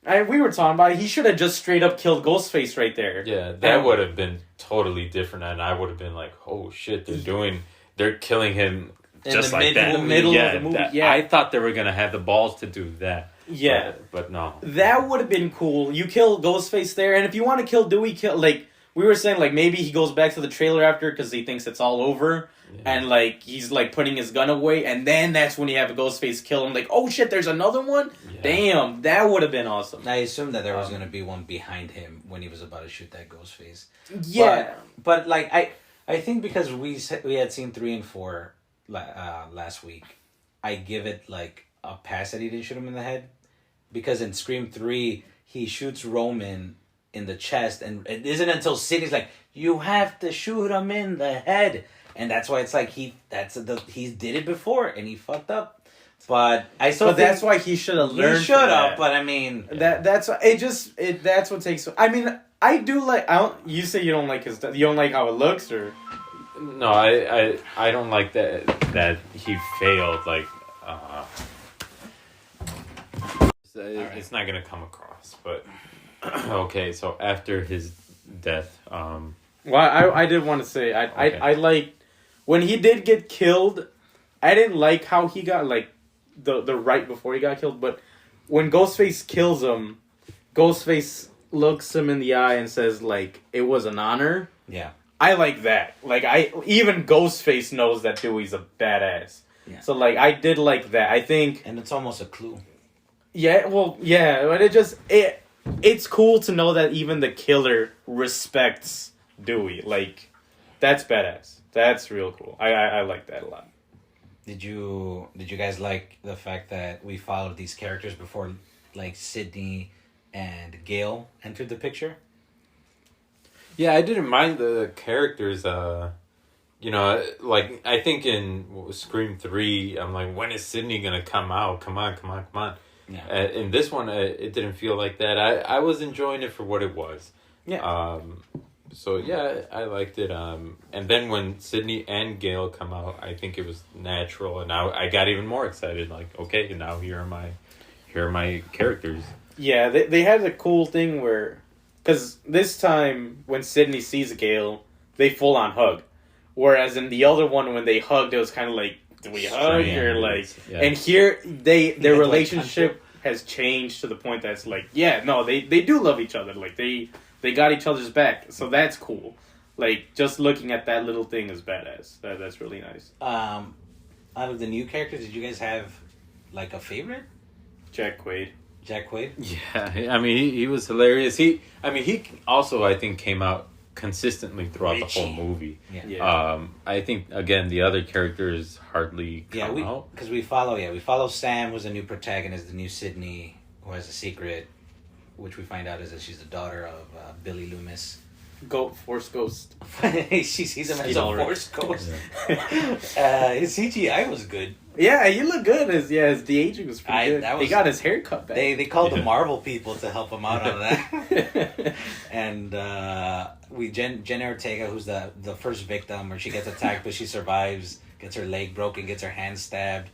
we were talking about it, he should have just straight up killed Ghostface right there. Yeah, that would have been totally different, and I would have been like, oh shit, they're killing him just like that. In the middle of the movie, I thought they were going to have the balls to do that. Yeah. But no. That would have been cool. You kill Ghostface there, and if you want to kill Dewey, like, we were saying, like, maybe he goes back to the trailer after because he thinks it's all over. Yeah. And, like, he's, like, putting his gun away. And then that's when you have a Ghostface kill him. Like, oh, shit, there's another one? Yeah. Damn, that would have been awesome. I assumed that there was going to be one behind him when he was about to shoot that Ghostface. Yeah. But like, I think because we had seen 3 and 4 last week, I give it, like, a pass that he didn't shoot him in the head. Because in Scream 3, he shoots Roman in the chest. And it isn't until Sidney's like, you have to shoot him in the head. And that's why it's like he did it before and he fucked up. But that's why he should have learned. He should have, but I mean that's what takes. I mean, I do like. You say you don't like his. You don't like how it looks, or no? I don't like that he failed. Like, it's not gonna come across. But okay, so after his death, well, I did want to say I like. When he did get killed, I didn't like how he got, like, the right before he got killed, but when Ghostface kills him, Ghostface looks him in the eye and says, like, it was an honor. Yeah. I like that. Like, even Ghostface knows that Dewey's a badass. Yeah. So, like, I did like that. I think... And it's almost a clue. Yeah, well, yeah, but it's cool to know that even the killer respects Dewey. Like, that's badass. That's real cool. I like that a lot. Did you guys like the fact that we followed these characters before, like, Sidney and Gail entered the picture? Yeah, I didn't mind the characters. You know, like, I think in Scream 3, I'm like, when is Sidney gonna come out? Come on. Yeah. In this one, it didn't feel like that. I was enjoying it for what it was. Yeah. So, yeah, I liked it. And then when Sidney and Gail come out, I think it was natural. And now I got even more excited. Like, okay, now here are my characters. Yeah, they had a cool thing where... Because this time, when Sidney sees Gail, they full-on hug. Whereas in the other one, when they hugged, it was kind of like, do we hug? Or like... Yeah. And here, their relationship has changed to the point that's like, yeah, no, they do love each other. Like, They got each other's back, so that's cool. Like, just looking at that little thing is badass. That's really nice. Out of the new characters, did you guys have, like, a favorite? Jack Quaid. Yeah, I mean, he was hilarious. He also, I think, came out consistently throughout the whole movie. Yeah. I think, again, the other characters hardly come out. Because we follow Sam, who's a new protagonist, the new Sidney, who has a secret, which we find out is that she's the daughter of Billy Loomis. Force Ghost. She sees him as He's a already- Force Ghost. His CGI was good. Yeah, he looked good. His de-aging was pretty good. that He was- got his hair cut back. They called the Marvel people to help him out on that. And Jenna Ortega, who's the first victim, where she gets attacked but she survives, gets her leg broken, gets her hand stabbed.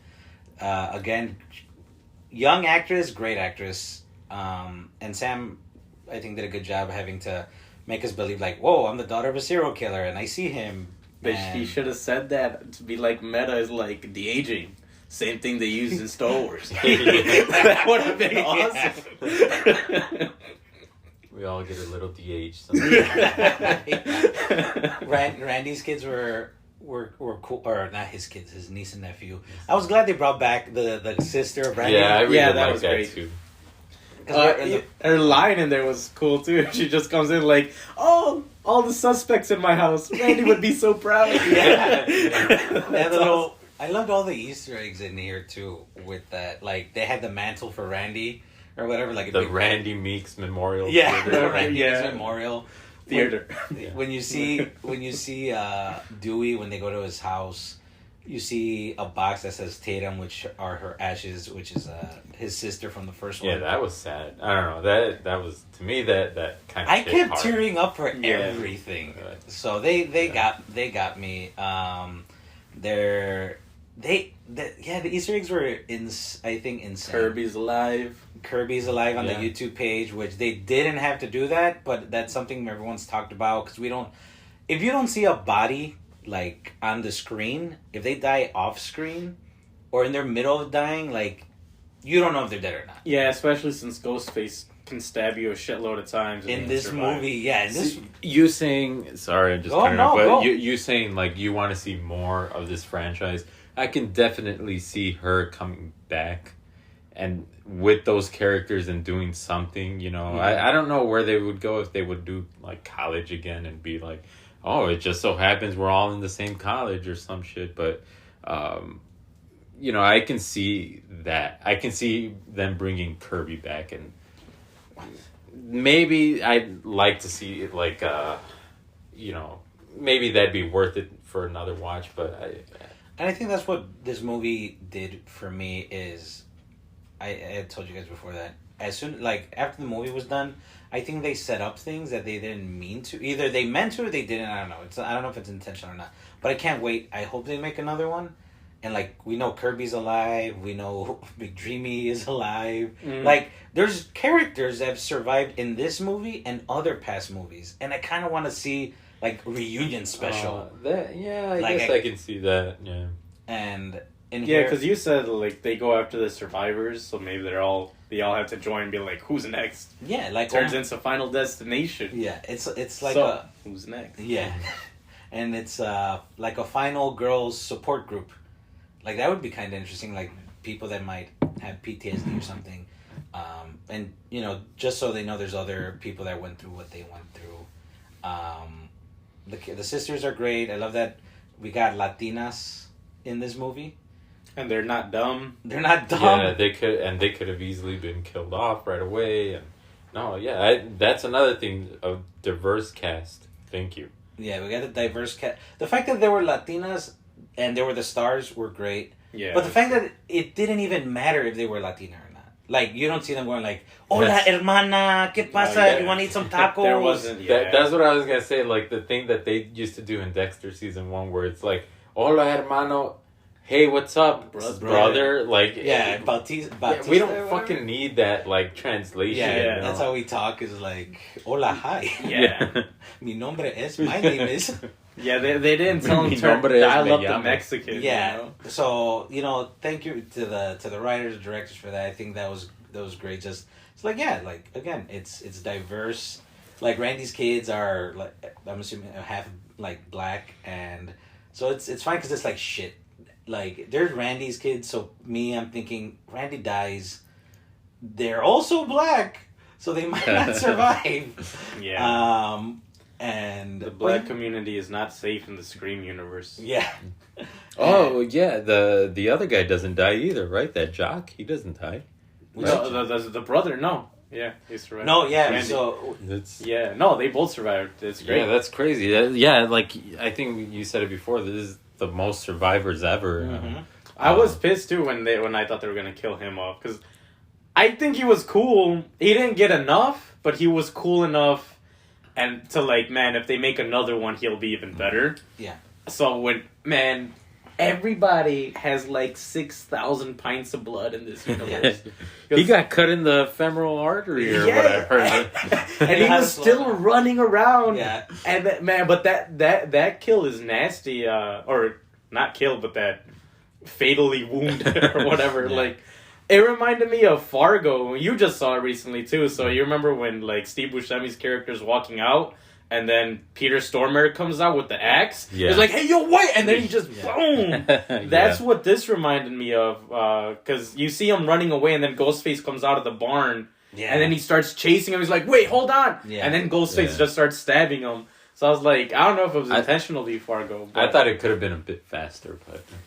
Again, young actress, great actress. And Sam, I think, did a good job having to make us believe, like, whoa, I'm the daughter of a serial killer and I see him. But And- he should have said that to be like meta is like de-aging. Same thing they used in Star Wars. That would have been awesome. We all get a little DH. Randy's kids were cool, or not his kids, his niece and nephew. I was glad they brought back the sister of Randy. Yeah, I really Yeah, that like was that great. too. Her line in there was cool too. She just comes in like, "Oh, all the suspects in my house. Randy would be so proud." Yeah. That's That little, awesome. I loved all the Easter eggs in here too. With that, like they had the mantle for Randy or whatever, like a The big- Randy Meeks Memorial. Yeah, Theater. the Randy Yeah. Memorial Theater. When you see Dewey when they go to his house, you see a box that says Tatum, which are her ashes, which is his sister from the first one. Yeah, that was sad. I don't know. That was, to me, that kind of I hit kept hard. tearing up for Yeah. everything. Right. So they got me. The Easter eggs were I think insane. Kirby's alive. Kirby's alive on Yeah. the YouTube page, which they didn't have to do that, but that's something everyone's talked about because if you don't see a body like on the screen, if they die off screen or in their middle of dying, like you don't know if they're dead or not. Yeah, especially since Ghostface can stab you a shitload of times. and In you this survive. movie, yeah, in this. See, you saying, sorry, I'm just Go, cutting no, off, but go. you saying like you want to see more of this franchise. I can definitely see her coming back and with those characters and doing something, you know. I don't know where they would go if they would do like college again and be like, oh, it just so happens we're all in the same college or some shit. But, you know, I can see that. I can see them bringing Kirby back, and maybe I'd like to see it like, you know, maybe that'd be worth it for another watch. But And I think that's what this movie did for me is, I had told you guys before that as soon like after the movie was done, I think they set up things that they didn't mean to. Either they meant to or they didn't. I don't know. I don't know if it's intentional or not. But I can't wait. I hope they make another one. And like we know Kirby's alive. We know Big Dreamy is alive. Like there's characters that have survived in this movie and other past movies, and I kind of want to see like a reunion special. I Like, guess I can see that. Yeah. And in Yeah, here, because you said like they go after the survivors, so maybe they all have to join and be like, who's next? yeah, like Turns into Final Destination. yeah, it's like So, who's next? yeah, and it's like a final girls support group. Like that would be kind of interesting. Like people that might have PTSD or something, and you know, just so they know, there's other people that went through what they went through. The sisters are great. I love that we got Latinas in this movie. And they're not dumb. They're not dumb. Yeah, they could have easily been killed off right away. And no, yeah, that's another thing, a diverse cast. Thank you. Yeah, we got a diverse cast. The fact that there were Latinas and there were the stars were great. Yeah. But the fact that it didn't even matter if they were Latina or not. Like, you don't see them going like, hola, Yes. hermana, ¿qué pasa? yeah. You want to eat some tacos? There wasn't. Yeah. That's what I was gonna say. Like the thing that they used to do in Dexter season 1, where it's like, "Hola, hermano, hey, what's up, brother?" Like, Yeah, yeah, Bautista. we don't fucking need that like translation. Yeah, Yeah. you that's know? how we talk is like, hola, hi. Yeah. Mi nombre es, my name is. Yeah, they didn't tell him Mi to nombre es dial up me the llamo. Mexican. Yeah. You know? So, you know, thank you to the writers, directors for that. I think that was great. Just it's like, yeah, like again, it's diverse. Like Randy's kids are like, I'm assuming half like black, and so it's fine because it's like shit. Like there's Randy's kids, so I'm thinking Randy dies. They're also black, so they might not survive. Yeah. And The black community is not safe in the Scream universe. yeah. Oh yeah, the other guy doesn't die either, right? That jock, he doesn't die. No, the brother, no. Yeah, they survived. No, yeah. Randy. So That's Yeah, no, they both survived. It's great. yeah, that's crazy. Yeah, like I think you said it before. This is the most survivors ever. Mhm. I was pissed too when I thought they were gonna kill him off because I think he was cool. He didn't get enough, but he was cool enough, and to like, man, if they make another one, he'll be even better. Yeah. So man, everybody has like 6,000 pints of blood in this universe. He got cut in the femoral artery or whatever. And he was still running around. Yeah. And man, but that kill is nasty. Or not kill, but that fatally wounded or whatever. Yeah. Like, it reminded me of Fargo. You just saw it recently too. So you remember when like Steve Buscemi's character's walking out, and then Peter Stormare comes out with the axe. Yeah. It's like, hey, yo, wait! And then he just boom. That's Yeah. what this reminded me of. Because you see him running away, and then Ghostface comes out of the barn. Yeah. And then he starts chasing him. He's like, wait, hold on. Yeah. And then Ghostface Yeah. just starts stabbing him. So I was like, I don't know if it was intentionally Fargo. But I thought it could have been a bit faster,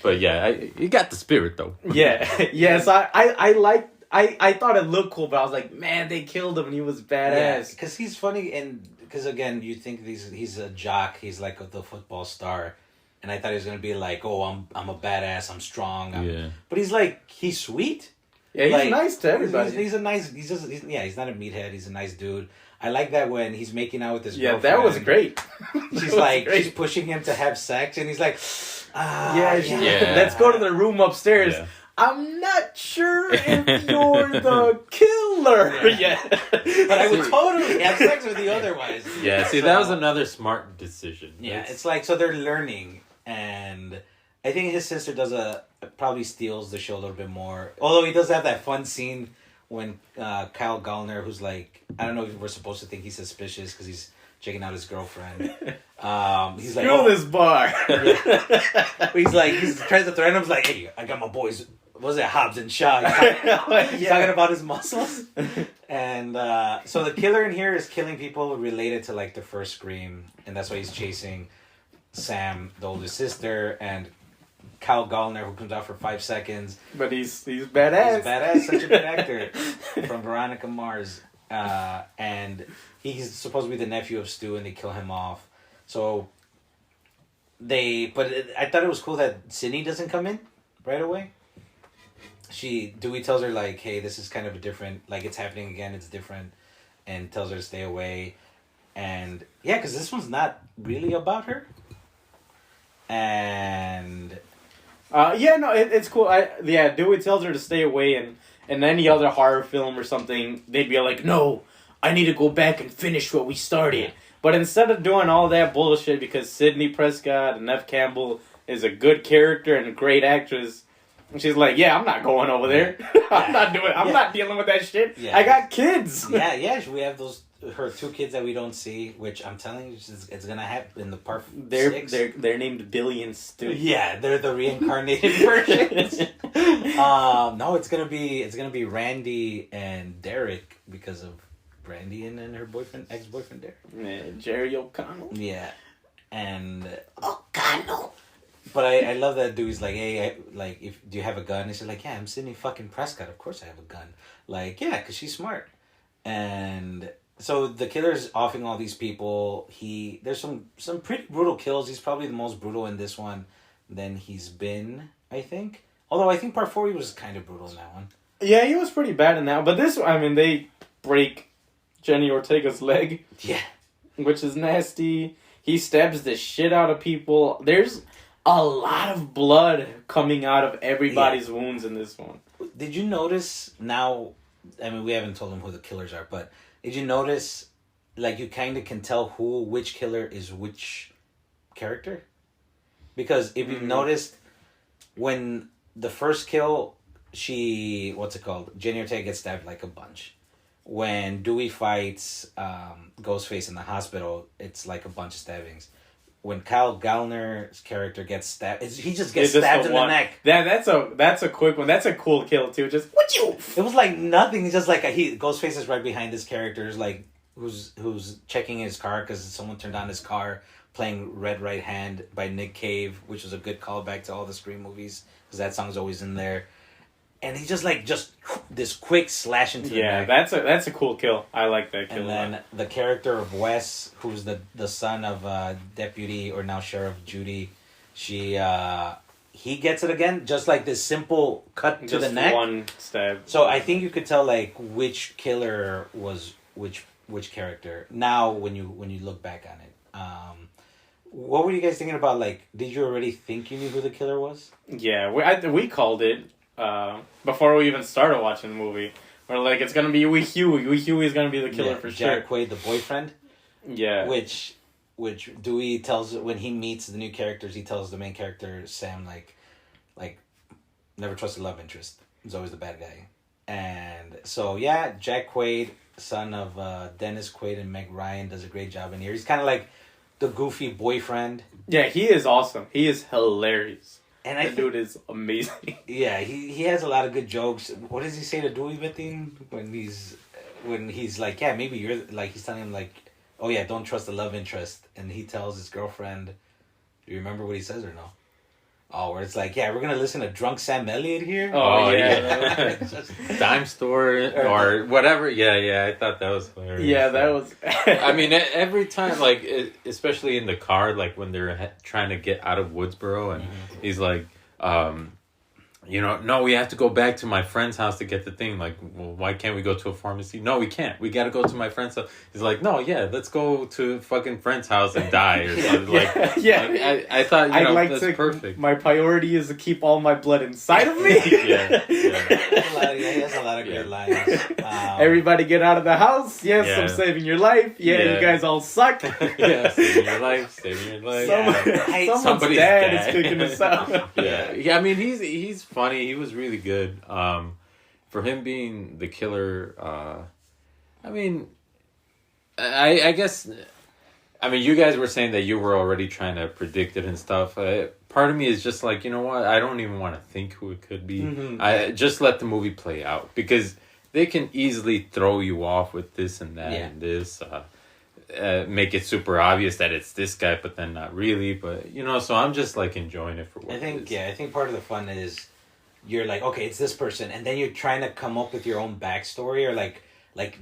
but yeah, you got the spirit though. Yeah. Yes, I thought it looked cool, but I was like, man, they killed him and he was badass. because he's funny, and because again, you think he's a jock, he's like the football star, and I thought he was gonna be like, oh, I'm a badass, I'm strong, Yeah. but he's sweet. Yeah, he's Like, nice to everybody. He's a nice. He's not a meathead. He's a nice dude. I like that when he's making out with his Yeah, girlfriend. that was great. She's like, she's pushing him to have sex, and he's like, Yeah. Let's go to the room upstairs. Yeah. I'm not sure if you're the killer. Yeah. But I would totally have sex with you otherwise. Yeah, see, that was another smart decision. Yeah, it's like, so they're learning, and I think his sister probably steals the show a little bit more. Although he does have that fun scene when Kyle Gallner, who's like, I don't know if we're supposed to think he's suspicious because he's checking out his girlfriend. He's like, Kill this bar. He's like, he tries to threaten him. He's like, hey, I got my boys. What was it, Hobbs and Shaw? He's talking about his muscles. And so the killer in here is killing people related to like the first Scream, and that's why he's chasing Sam, the older sister, and Kyle Gallner, who comes out for 5 seconds. But he's badass. He's badass, such a good actor from Veronica Mars. And he's supposed to be the nephew of Stu, and they kill him off. So I thought it was cool that Sydney doesn't come in right away. Dewey tells her like, hey, this is kind of a different, like it's happening again, it's different, and tells her to stay away. And yeah, because this one's not really about her. And it's cool. Dewey tells her to stay away, and in any other horror film or something, they'd be like, no, I need to go back and finish what we started. But instead of doing all that bullshit, because Sidney Prescott and Neve Campbell is a good character and a great actress, and she's like, yeah, I'm not going over there. I'm not dealing with that shit. Yeah. I got kids. yeah, we have her 2 kids that we don't see, which I'm telling you, it's gonna happen in the part 6. They're named Billy and Stu. Yeah, they're the reincarnated versions. No, it's gonna be Randy and Derek because of Brandy and then her ex-boyfriend Derek. Man, Jerry O'Connell. Yeah, and O'Connell. But I love that dude. He's like, hey, do you have a gun? And she's like, yeah, I'm Sidney fucking Prescott. Of course I have a gun. Like, yeah, because she's smart. And so the killer's offing all these people. There's some pretty brutal kills. He's probably the most brutal in this one than he's been, I think. Although I think part 4 he was kind of brutal in that one. Yeah, he was pretty bad in that. But this one, I mean, they break Jenny Ortega's leg. Yeah. Which is nasty. He stabs the shit out of people. There's a lot of blood coming out of everybody's wounds in this one. Did you notice now, I mean, we haven't told them who the killers are, but did you notice, like, you kind of can tell which killer is which character? Because if you've noticed, when the first kill, Jenny Ortega gets stabbed like a bunch. When Dewey fights Ghostface in the hospital, it's like a bunch of stabbings. When Kyle Gallner's character gets stabbed, he just gets stabbed in the neck. That's a quick one. That's a cool kill too. Just what you? It was like nothing. It's just like Ghostface is right behind his character, like who's checking his car because someone turned on his car, playing Red Right Hand by Nick Cave, which was a good callback to all the Scream movies because that song's always in there. and he just this quick slash into the neck. that's a cool kill. I like that kill. And then the character of Wes, who's the son of Deputy or now Sheriff Judy, he gets it again, just like this simple cut to the neck. One stab. So I think you could tell like which killer was which character. Now when you look back on it, what were you guys thinking about? Like, did you already think you knew who the killer was? Yeah, we called it before we even started watching the movie. We're like, it's gonna be Wee Huey. Wee Huey is gonna be the killer for sure. Jack Quaid, the boyfriend. Yeah. Which Dewey tells when he meets the new characters, he tells the main character Sam like never trust a love interest. He's always the bad guy. And so yeah, Jack Quaid, son of Dennis Quaid and Meg Ryan, does a great job in here. He's kind of like the goofy boyfriend. Yeah, he is awesome. He is hilarious. And that dude is amazing. Yeah, he has a lot of good jokes. What does he say to Dewey Betting when he's like, yeah, maybe you're like, he's telling him like, oh yeah, don't trust the love interest, and he tells his girlfriend, do you remember what he says or no? Oh, where it's like, yeah, we're gonna listen to Drunk Sam Elliott here. Oh yeah. Dime store or whatever. Yeah, I thought that was hilarious. Yeah, that was. I mean, every time, like, especially in the car, like when they're trying to get out of Woodsboro, and he's like, no, we have to go back to my friend's house to get the thing. Like, well, why can't we go to a pharmacy? No, we can't. We got to go to my friend's house. He's like, no, yeah, let's go to fucking friend's house and die or something. I thought, that's perfect. My priority is to keep all my blood inside of me. Yeah. He has a lot of good lines. Everybody get out of the house. Yes, I'm saving your life. Yeah, you guys all suck. Yeah, saving your life. Someone's dad is picking us up. Yeah. I mean, he's funny. He was really good. For him being the killer, I mean, I guess, I mean, you guys were saying that you were already trying to predict it and stuff. Part of me is just like, you know what? I don't even want to think who it could be. Mm-hmm. I just let the movie play out, because they can easily throw you off with this and that and this. Make it super obvious that it's this guy, but then not really. But so I'm just like enjoying it for what it is. I think part of the fun is you're like, okay, it's this person, and then you're trying to come up with your own backstory, or like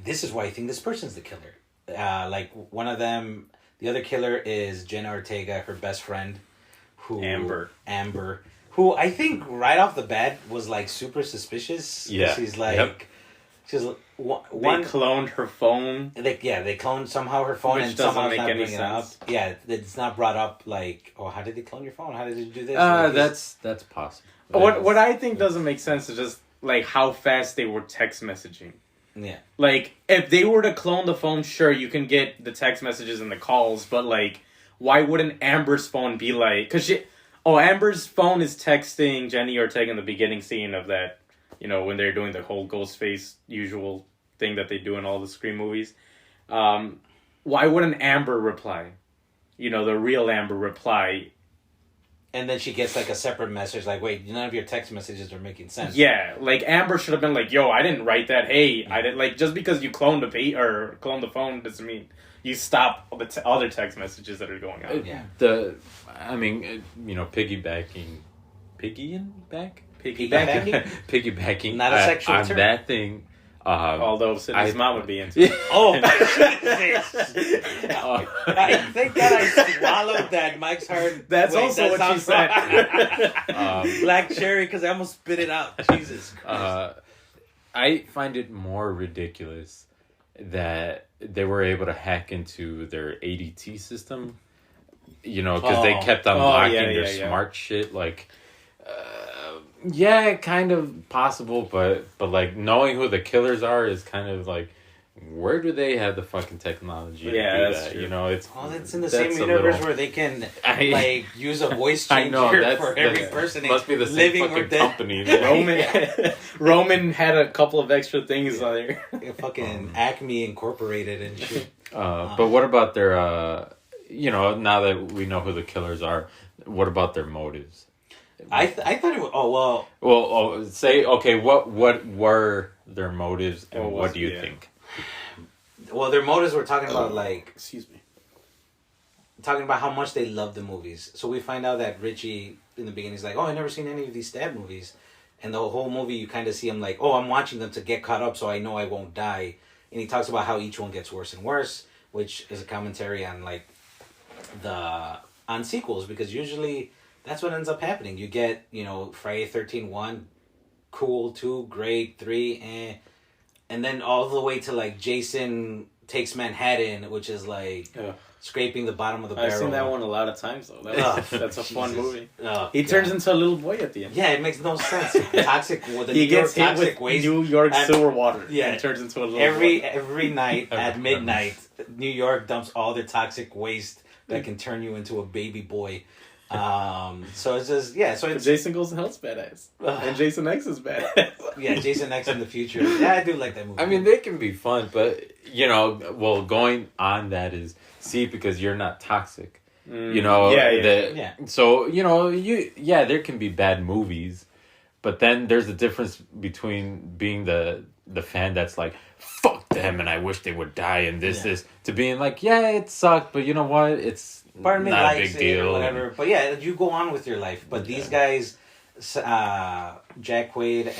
this is why I think this person's the killer. Like one of them, the other killer is Jenna Ortega, her best friend, Amber, who I think right off the bat was like super suspicious. Yeah, she's like, she's one. They cloned her phone. They cloned somehow her phone, which and doesn't somehow make not any bringing sense. it up. Yeah, it's not brought up. Like, oh, how did they clone your phone? How did they do this? That's possible. What I think doesn't make sense is just like how fast they were text messaging. Yeah. Like, if they were to clone the phone, sure, you can get the text messages and the calls, but like, why wouldn't Amber's phone be like? Amber's phone is texting Jenny Ortega in the beginning scene of that. When they're doing the whole Ghostface usual thing that they do in all the Scream movies. Why wouldn't Amber reply? The real Amber reply. And then she gets like a separate message like, wait, none of your text messages are making sense. Yeah, like Amber should have been like, yo, I didn't write that. Hey, I didn't, like, just because you cloned the phone doesn't mean you stop the other text messages that are going on. Yeah. Piggybacking. Not a sexual on term. That thing. Although Sydney's mom would be into it. Oh, Jesus. I think that I swallowed that. Mike's heard. That's also what she said. Black cherry, because I almost spit it out. Jesus Christ. I find it more ridiculous that they were able to hack into their ADT system. Because they kept unlocking their smart shit. Like, kind of possible, but like knowing who the killers are is kind of like, where do they have the fucking technology to do that? True. It's in the same universe where they can use a voice changer for every person. Must be the same living fucking or dead company. Roman had a couple of extra things on there. Fucking Acme Incorporated and shit. But what about their? Now that we know who the killers are, what about their motives? I thought it was... what were their motives, and what do you think? Well, their motives were talking about, like... Excuse me. Talking about how much they love the movies. So we find out that Richie, in the beginning, is like, oh, I've never seen any of these stab movies. and the whole movie you kind of see him like, oh, I'm watching them to get caught up, so I know I won't die. And he talks about how each one gets worse and worse, which is a commentary on like on sequels, because usually that's what ends up happening. You get, Friday 13 1, cool, 2, great, 3, and then all the way to like Jason Takes Manhattan, which is like scraping the bottom of the barrel. I've seen that one a lot of times though. That's a fun movie. He God. turns into a little boy at the end. Yeah, it makes no sense. Toxic. He gets hit with waste. New York sewer water. Yeah, and turns into a little every night at midnight. New York dumps all their toxic waste that can turn you into a baby boy. So it's just So it's Jason Goes to Hell's badass, and Jason X is badass. Yeah, Jason X in the future. Yeah, I do like that movie. I mean, they can be fun, but going on that is because you're not toxic. So there can be bad movies, but then there's a difference between being the fan that's like, fuck them and I wish they would die and this to being like, yeah, it sucked, but you know what, it's part of me not likes a big it deal or whatever. But yeah, you go on with your life. But these guys, Jack Quaid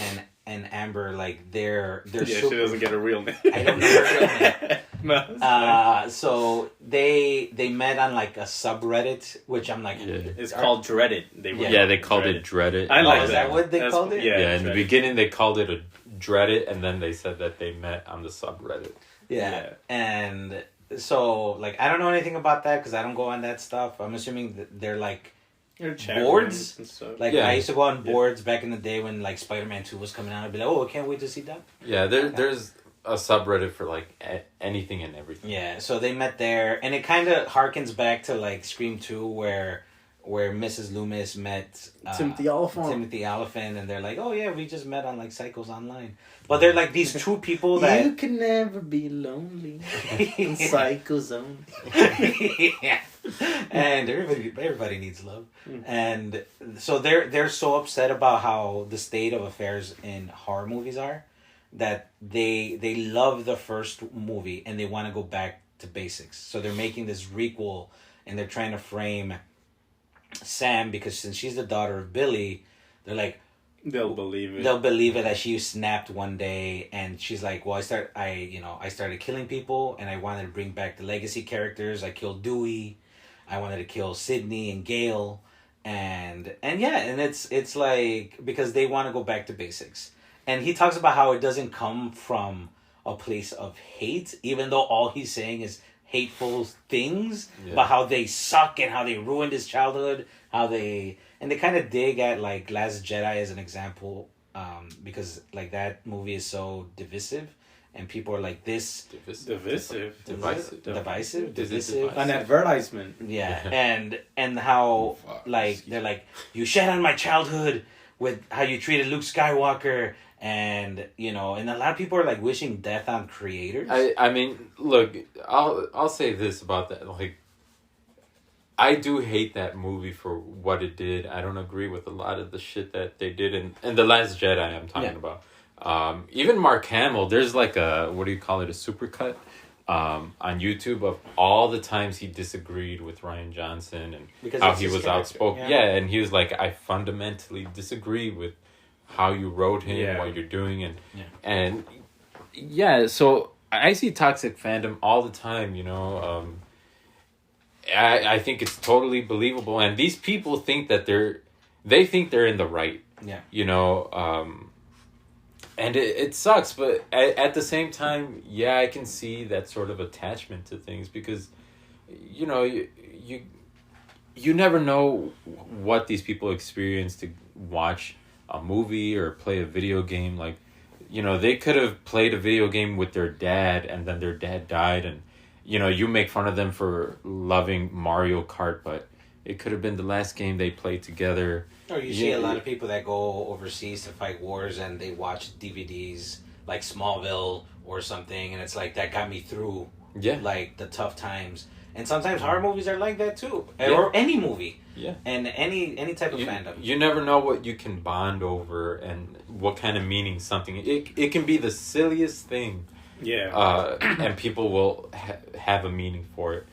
and Amber, like they're super, she doesn't get a real name. I don't know her real name. No, so they met on like a subreddit, which I'm like, it's called Dreaded. They called it Dreaded. I like is that what they called it? Yeah, in the beginning they called it a Dreaded, and then they said that they met on the subreddit. Yeah. And so like I don't know anything about that because I don't go on that stuff. I'm assuming that they're like boards and stuff. Like I used to go on boards back in the day when like Spider-Man 2 was coming out. I'd be like, oh, I can't wait to see that. Yeah, there's a subreddit for like anything and everything. Yeah, so they met there, and it kind of harkens back to like Scream 2 where Mrs. Loomis met Timothy Oliphant, and they're like, oh yeah, we just met on like Psychos Online. But they're like these two people that you can never be lonely in Psychos Only. Yeah. And everybody needs love. And so they're so upset about how the state of affairs in horror movies are that they love the first movie and they want to go back to basics. So they're making this requel and they're trying to frame Sam, because since she's the daughter of Billy, they're like, they'll believe it that she snapped one day, and she's like, well, I started killing people and I wanted to bring back the legacy characters. I killed Dewey, I wanted to kill Sydney and Gail, and it's like because they want to go back to basics. And he talks about how it doesn't come from a place of hate, even though all he's saying is hateful things, but how they suck and how they ruined his childhood, and they kind of dig at like Last Jedi as an example, because like that movie is so divisive, and people are like divisive, an advertisement. Yeah, and how they're like, you shat on my childhood with how you treated Luke Skywalker. And and a lot of people are like wishing death on creators. I mean, look, I'll say this about that. Like, I do hate that movie for what it did. I don't agree with a lot of the shit that they did in The Last Jedi. I'm talking about. Even Mark Hamill, there's like a supercut on YouTube of all the times he disagreed with Rian Johnson and because how he was outspoken. Yeah, and he was like, I fundamentally disagree with how you wrote him, what you're doing, so I see toxic fandom all the time, I think it's totally believable, and these people think that they think they're in the right, and it sucks, but at the same time, I can see that sort of attachment to things, because you never know what these people experience to watch a movie or play a video game. Like, they could have played a video game with their dad and then their dad died, and you make fun of them for loving Mario Kart, but it could have been the last game they played together. Or you see a lot of people that go overseas to fight wars and they watch DVDs like Smallville or something, and it's like, that got me through like the tough times. And sometimes horror movies are like that too, or any movie. Yeah, and any type of fandom. You never know what you can bond over and what kind of meaning something. It can be the silliest thing. Yeah. And people will have a meaning for it.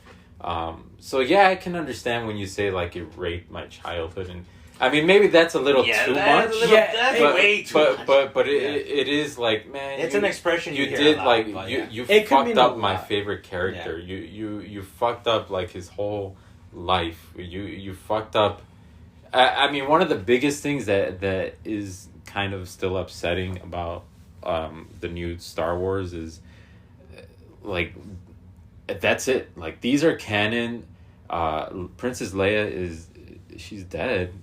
So I can understand when you say like it raped my childhood, and I mean, maybe that's a little too much. That's way too much. But it is like, man, it's an expression you hear did a lot, like but you It could fucked mean up a my lot. favorite character. You fucked up like his whole life. You fucked up. I mean, one of the biggest things that is kind of still upsetting about the new Star Wars is like that's it. Like these are canon. Princess Leia she's dead.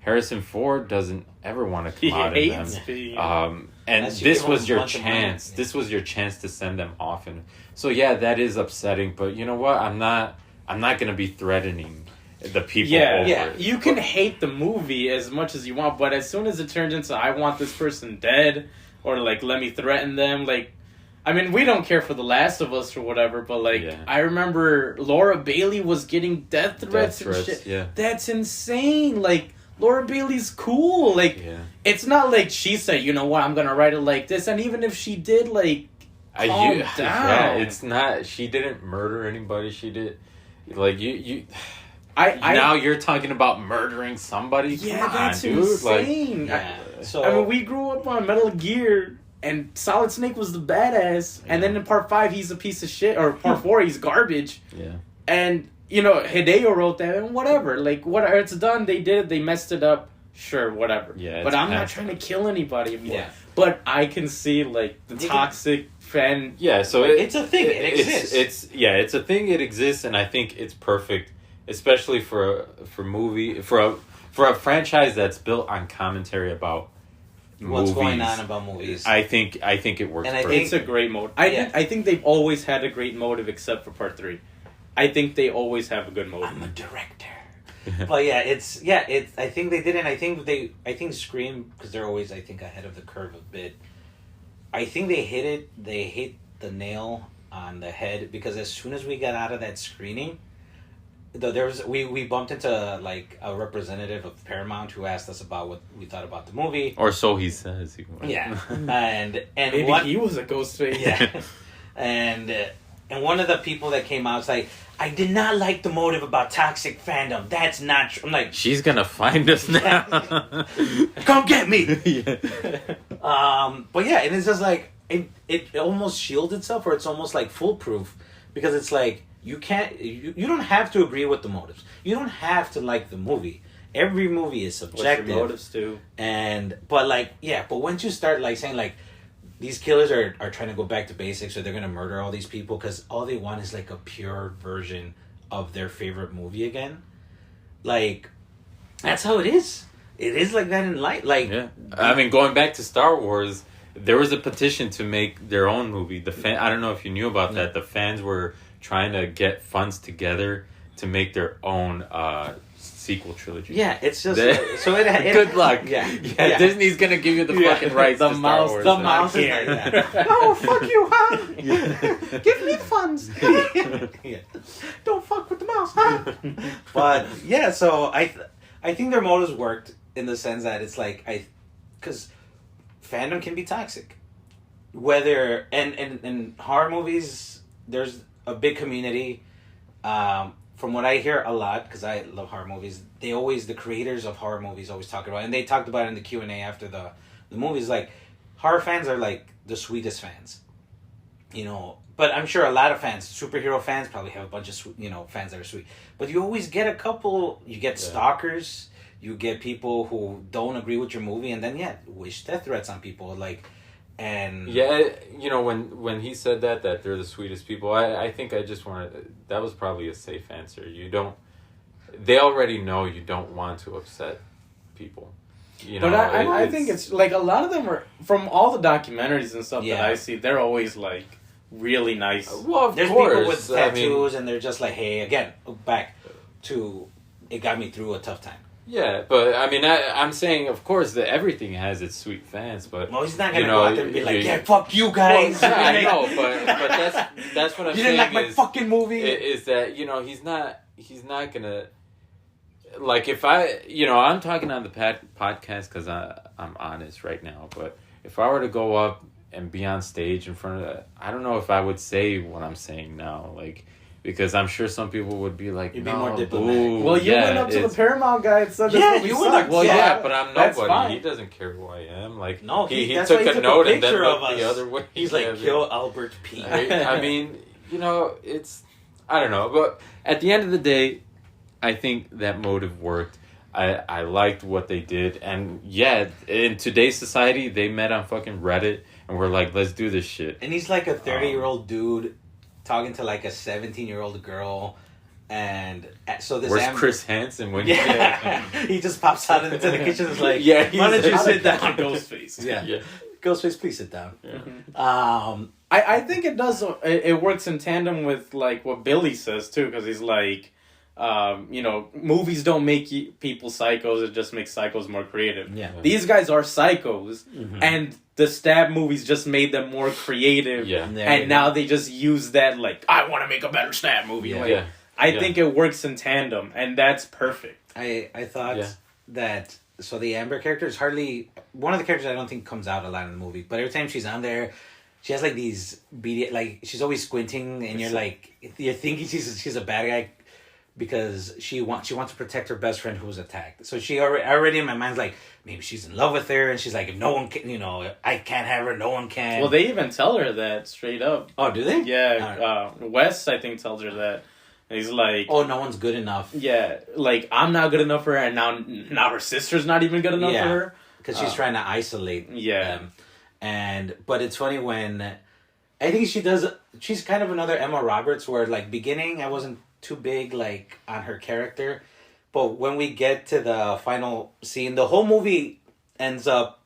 Harrison Ford doesn't ever want to come out of them. And Unless you this give was him a your bunch of money. chance. This was your chance to send them off, and so yeah, that is upsetting. But you know what? I'm not gonna be threatening the people. over it. You can hate the movie as much as you want, but as soon as it turns into I want this person dead, or like let me threaten them, like, I mean, we don't care for The Last of Us or whatever, but like, I remember Laura Bailey was getting death threats and shit. Yeah. That's insane. Like, Laura Bailey's cool. Like, it's not like she said, you know what, I'm gonna write it like this, and even if she did, like, calm down. Yeah, it's not. She didn't murder anybody. She did, like you. Now you're talking about murdering somebody. Yeah, Come on, that's dude. insane. So I mean, we grew up on Metal Gear, and Solid Snake was the badass, and then in Part 5 he's a piece of shit, or Part 4 he's garbage. Yeah. And you know, Hideo wrote that, and whatever. Like, whatever, it's done. They did it. They messed it up. Sure, whatever. Yeah. But I'm not trying to kill anybody anymore. Yeah. But I can see like the toxic fan. Yeah. So it's a thing. It exists. It's a thing. It exists, and I think it's perfect, especially for a franchise that's built on commentary about what's movies. going on about movies. I think it works. And I perfect. It's a great motive. I think they've always had a great motive, except for Part 3. I think they always have a good motive. I'm a director. But it's I think they did, and I think Scream, because they're always, I think, ahead of the curve a bit. I think they hit the nail on the head, because as soon as we got out of that screening, we bumped into like a representative of Paramount who asked us about what we thought about the movie. Or so he says. Yeah, and maybe he was a ghost face. Yeah, and one of the people that came out was like, I did not like the motive about toxic fandom. That's not true. I'm like, she's gonna find us now. Come get me. Yeah. But yeah, and it's just like it almost shields itself, or it's almost like foolproof, because it's like you don't have to agree with the motives. You don't have to like the movie. Every movie is subjective. What's your motives too? But once you start like saying like, these killers are trying to go back to basics, or they're going to murder all these people because all they want is like a pure version of their favorite movie again. Like, that's how it is. It is like that in life. Like, yeah. I mean, going back to Star Wars, there was a petition to make their own movie. I don't know if you knew about that. The fans were trying to get funds together to make their own sequel trilogy. Yeah, it's just good luck. Yeah. Disney's gonna give you the fucking rights. The to mouse, Star Wars, the mouse is like that. Oh, fuck you, huh? Give me the funds. Yeah. Don't fuck with the mouse, huh? But yeah, so I think their motives worked in the sense that it's like because fandom can be toxic. Whether and horror movies, there's a big community. From what I hear a lot, because I love horror movies, the creators of horror movies always talk about it, and they talked about it in the Q&A after the movies, like, horror fans are, like, the sweetest fans. You know, but I'm sure a lot of fans, superhero fans, probably have a bunch of, fans that are sweet. But you always get a couple, you get stalkers, you get people who don't agree with your movie, and then, wish death threats on people, like... And when he said that they're the sweetest people, I think I just wanted, that was probably a safe answer. They already know you don't want to upset people. But I think it's like a lot of them are, from all the documentaries and stuff that I see, they're always like really nice. Well, of there's course. people with tattoos, and they're just like, hey, again, back to, it got me through a tough time. Yeah, but I mean, I'm saying, of course, that everything has its sweet fans, but well, he's not gonna go out there and be like, "Yeah, fuck you guys." Well, I know, but that's what I'm saying. You didn't like my fucking movie. Is that he's not gonna, like, if I'm talking on the podcast because I'm honest right now, but if I were to go up and be on stage in front of I don't know if I would say what I'm saying now, like. because I'm sure some people would be like, You'd be no, more diplomatic. boo. Well, you Yeah, went up to the it's- Paramount guy and said, Yeah, this you movie went up- sucks. Well, Yeah, yeah, but I'm that's nobody. fine. He doesn't care who I am. Like, No, he that's took why he a took note and then picture looked of the us. other way. He's like, Yeah, kill Albert P. I mean, you know, it's, I don't know, but at the end of the day, I think that motive worked. I liked what they did, and yeah, in today's society, they met on fucking Reddit and were like, let's do this shit. And he's like a 30-year-old dude talking to like a 17-year-old girl, and so this Where's Chris Hansen when Yeah, he just pops out into the kitchen and is like, Yeah, he's why don't you like- sit down? Ghostface. Yeah. Yeah. Ghostface, please sit down. Yeah. I think it does. It works in tandem with like what Billy says too, because he's like, you know, movies don't make people psychos; it just makes psychos more creative. Yeah. These guys are psychos, and the stab movies just made them more creative. Yeah. There you and now go. they just use that like, I want to make a better stab movie. Yeah. Like, Yeah. I Yeah. think it works in tandem, and that's perfect. I thought Yeah. that so the Amber character is hardly one of the characters I don't think comes out a lot in the movie, but every time she's on there, she has like these beady, like she's always squinting, and you're thinking she's a bad guy because she wants to protect her best friend who was attacked. So she already in my mind's like, maybe she's in love with her, and she's like, if no one can, you know, I can't have her, no one can. Well, they even tell her that straight up. Oh, do they? Yeah, Wes I think tells her that. And he's like, Oh, no one's good enough. yeah, like I'm not good enough for her, and now her sister's not even good enough Yeah. for her. Because she's trying to isolate Yeah. them. But it's funny when I think she's kind of another Emma Roberts where like beginning I wasn't too big like on her character, but when we get to the final scene, the whole movie ends up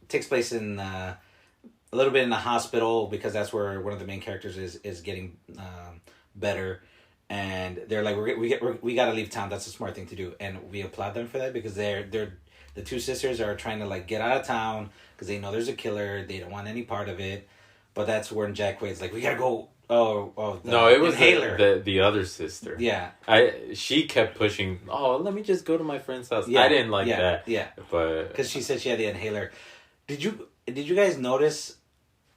takes place in a little bit in the hospital because that's where one of the main characters is getting better. And they're like, we got to leave town. That's a smart thing to do, and we applaud them for that because they're the two sisters are trying to like get out of town because they know there's a killer. They don't want any part of it. But that's when Jack Quaid's like, we gotta go. No, it was inhaler. the other sister. Yeah, She kept pushing. Oh, let me just go to my friend's house. Yeah, I didn't like that. Yeah, But because she said she had the inhaler. Did you guys notice?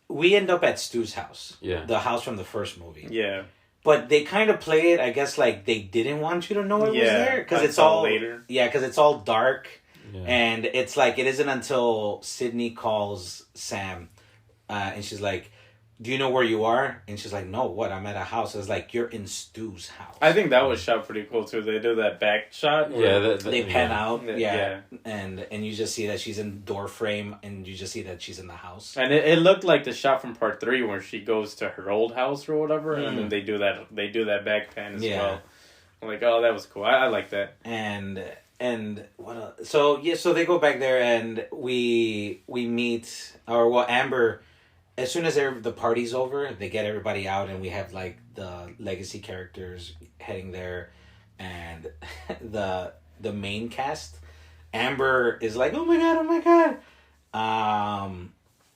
We end up at Stu's house. Yeah. The house from the first movie. Yeah, But they kind of play it, I guess, like they didn't want you to know it was Yeah, there because it's until all later. Yeah, because it's all dark, yeah. and it's like it isn't until Sydney calls Sam, and she's like, "Do you know where you are?" And she's like, "No, what? I'm at a house." It's like you're in Stu's house. I think that was shot pretty cool too. They do that back shot. Yeah, They pan out, Yeah. and you just see that she's in door frame, and you just see that she's in the house. And it looked like the shot from part 3 where she goes to her old house or whatever, and then they do that back pan as well. I'm like, oh, that was cool. I like that. And what else? So they go back there, and we meet, or well, Amber. As soon as the party's over, they get everybody out, and we have like the legacy characters heading there, and the main cast. Amber is like, oh my god.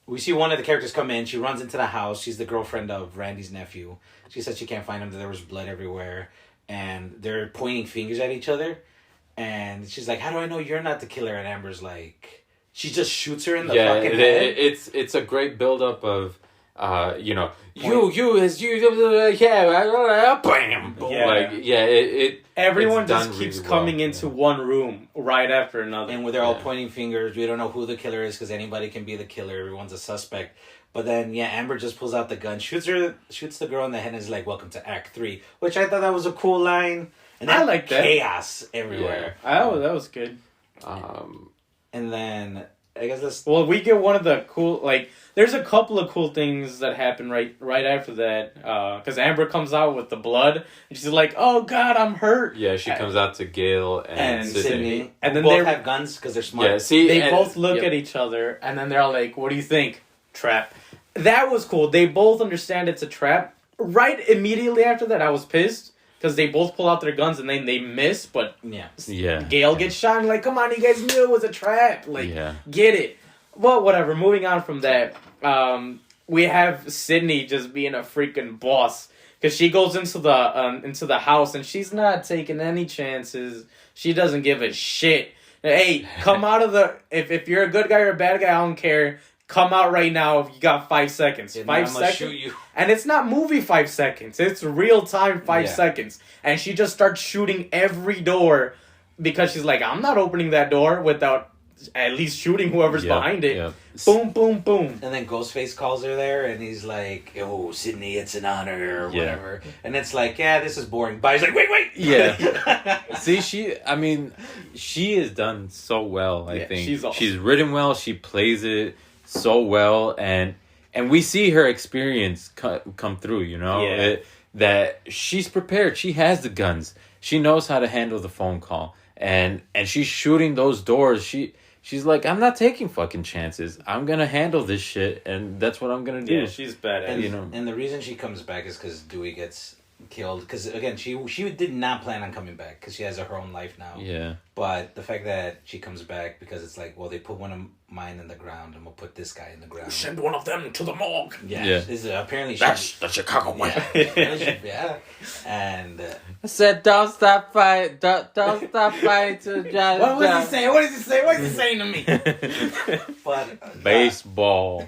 We see one of the characters come in. She runs into the house. She's the girlfriend of Randy's nephew. She said she can't find him. That there was blood everywhere, and they're pointing fingers at each other. And she's like, how do I know you're not the killer? And Amber's like, she just shoots her in the fucking head. It's a great buildup of, you know, Point. bam, Yeah. like it. Everyone it's just done keeps really coming well, into one room right after another. And where they're all Yeah. pointing fingers. We don't know who the killer is because anybody can be the killer. Everyone's a suspect. But then, Amber just pulls out the gun, shoots the girl in the head, and is like, welcome to Act 3. Which I thought that was a cool line. And I then like that. chaos everywhere. Oh, that was good. And then, I guess this... Well, we get one of the cool, like, there's a couple of cool things that happen right after that. Because Amber comes out with the blood, and she's like, oh god, I'm hurt. Yeah, she comes out to Gail and Sydney. Sydney. And then both they have guns because they're smart. Yeah, see, They both look at each other, and then they're all like, what do you think? Trap. That was cool. They both understand it's a trap. Right immediately after that, I was pissed. Because they both pull out their guns and then they miss, but Yeah. Gail gets shot. And like, come on, you guys knew it was a trap. Like, get it. Well, whatever. Moving on from that, we have Sydney just being a freaking boss. Because she goes into the house and she's not taking any chances. She doesn't give a shit. Hey, come out of the... If you're a good guy or a bad guy, I don't care. come out right now if you got 5 seconds. And 5 I'ma seconds. shoot you. And it's not movie 5 seconds. It's real time 5 Yeah. seconds. And she just starts shooting every door because she's like, I'm not opening that door without at least shooting whoever's behind it. Yeah. Boom, boom, boom. And then Ghostface calls her there, and he's like, "Oh, Sydney, it's an honor," or whatever. And it's like, "Yeah, this is boring." But he's like, "Wait." Yeah. See, she has done so well, I think. She's awesome. She's written well, she plays it so well, and we see her experience come through, you know? Yeah. That she's prepared. She has the guns. She knows how to handle the phone call. And she's shooting those doors. She's like, I'm not taking fucking chances. I'm gonna handle this shit, and that's what I'm gonna do. Yeah, she's badass. And, you know. and the reason she comes back is because Dewey gets killed. Because again, she did not plan on coming back because she has her own life now. Yeah. But the fact that she comes back because it's like, well, they put one of mine in the ground, and we'll put this guy in the ground. Send one of them to the morgue. Yeah. Apparently That's the Chicago way. Yeah. And I said, don't stop fighting. Don't stop fighting to John. What was he saying? What is he saying? What is he saying to me? but Baseball.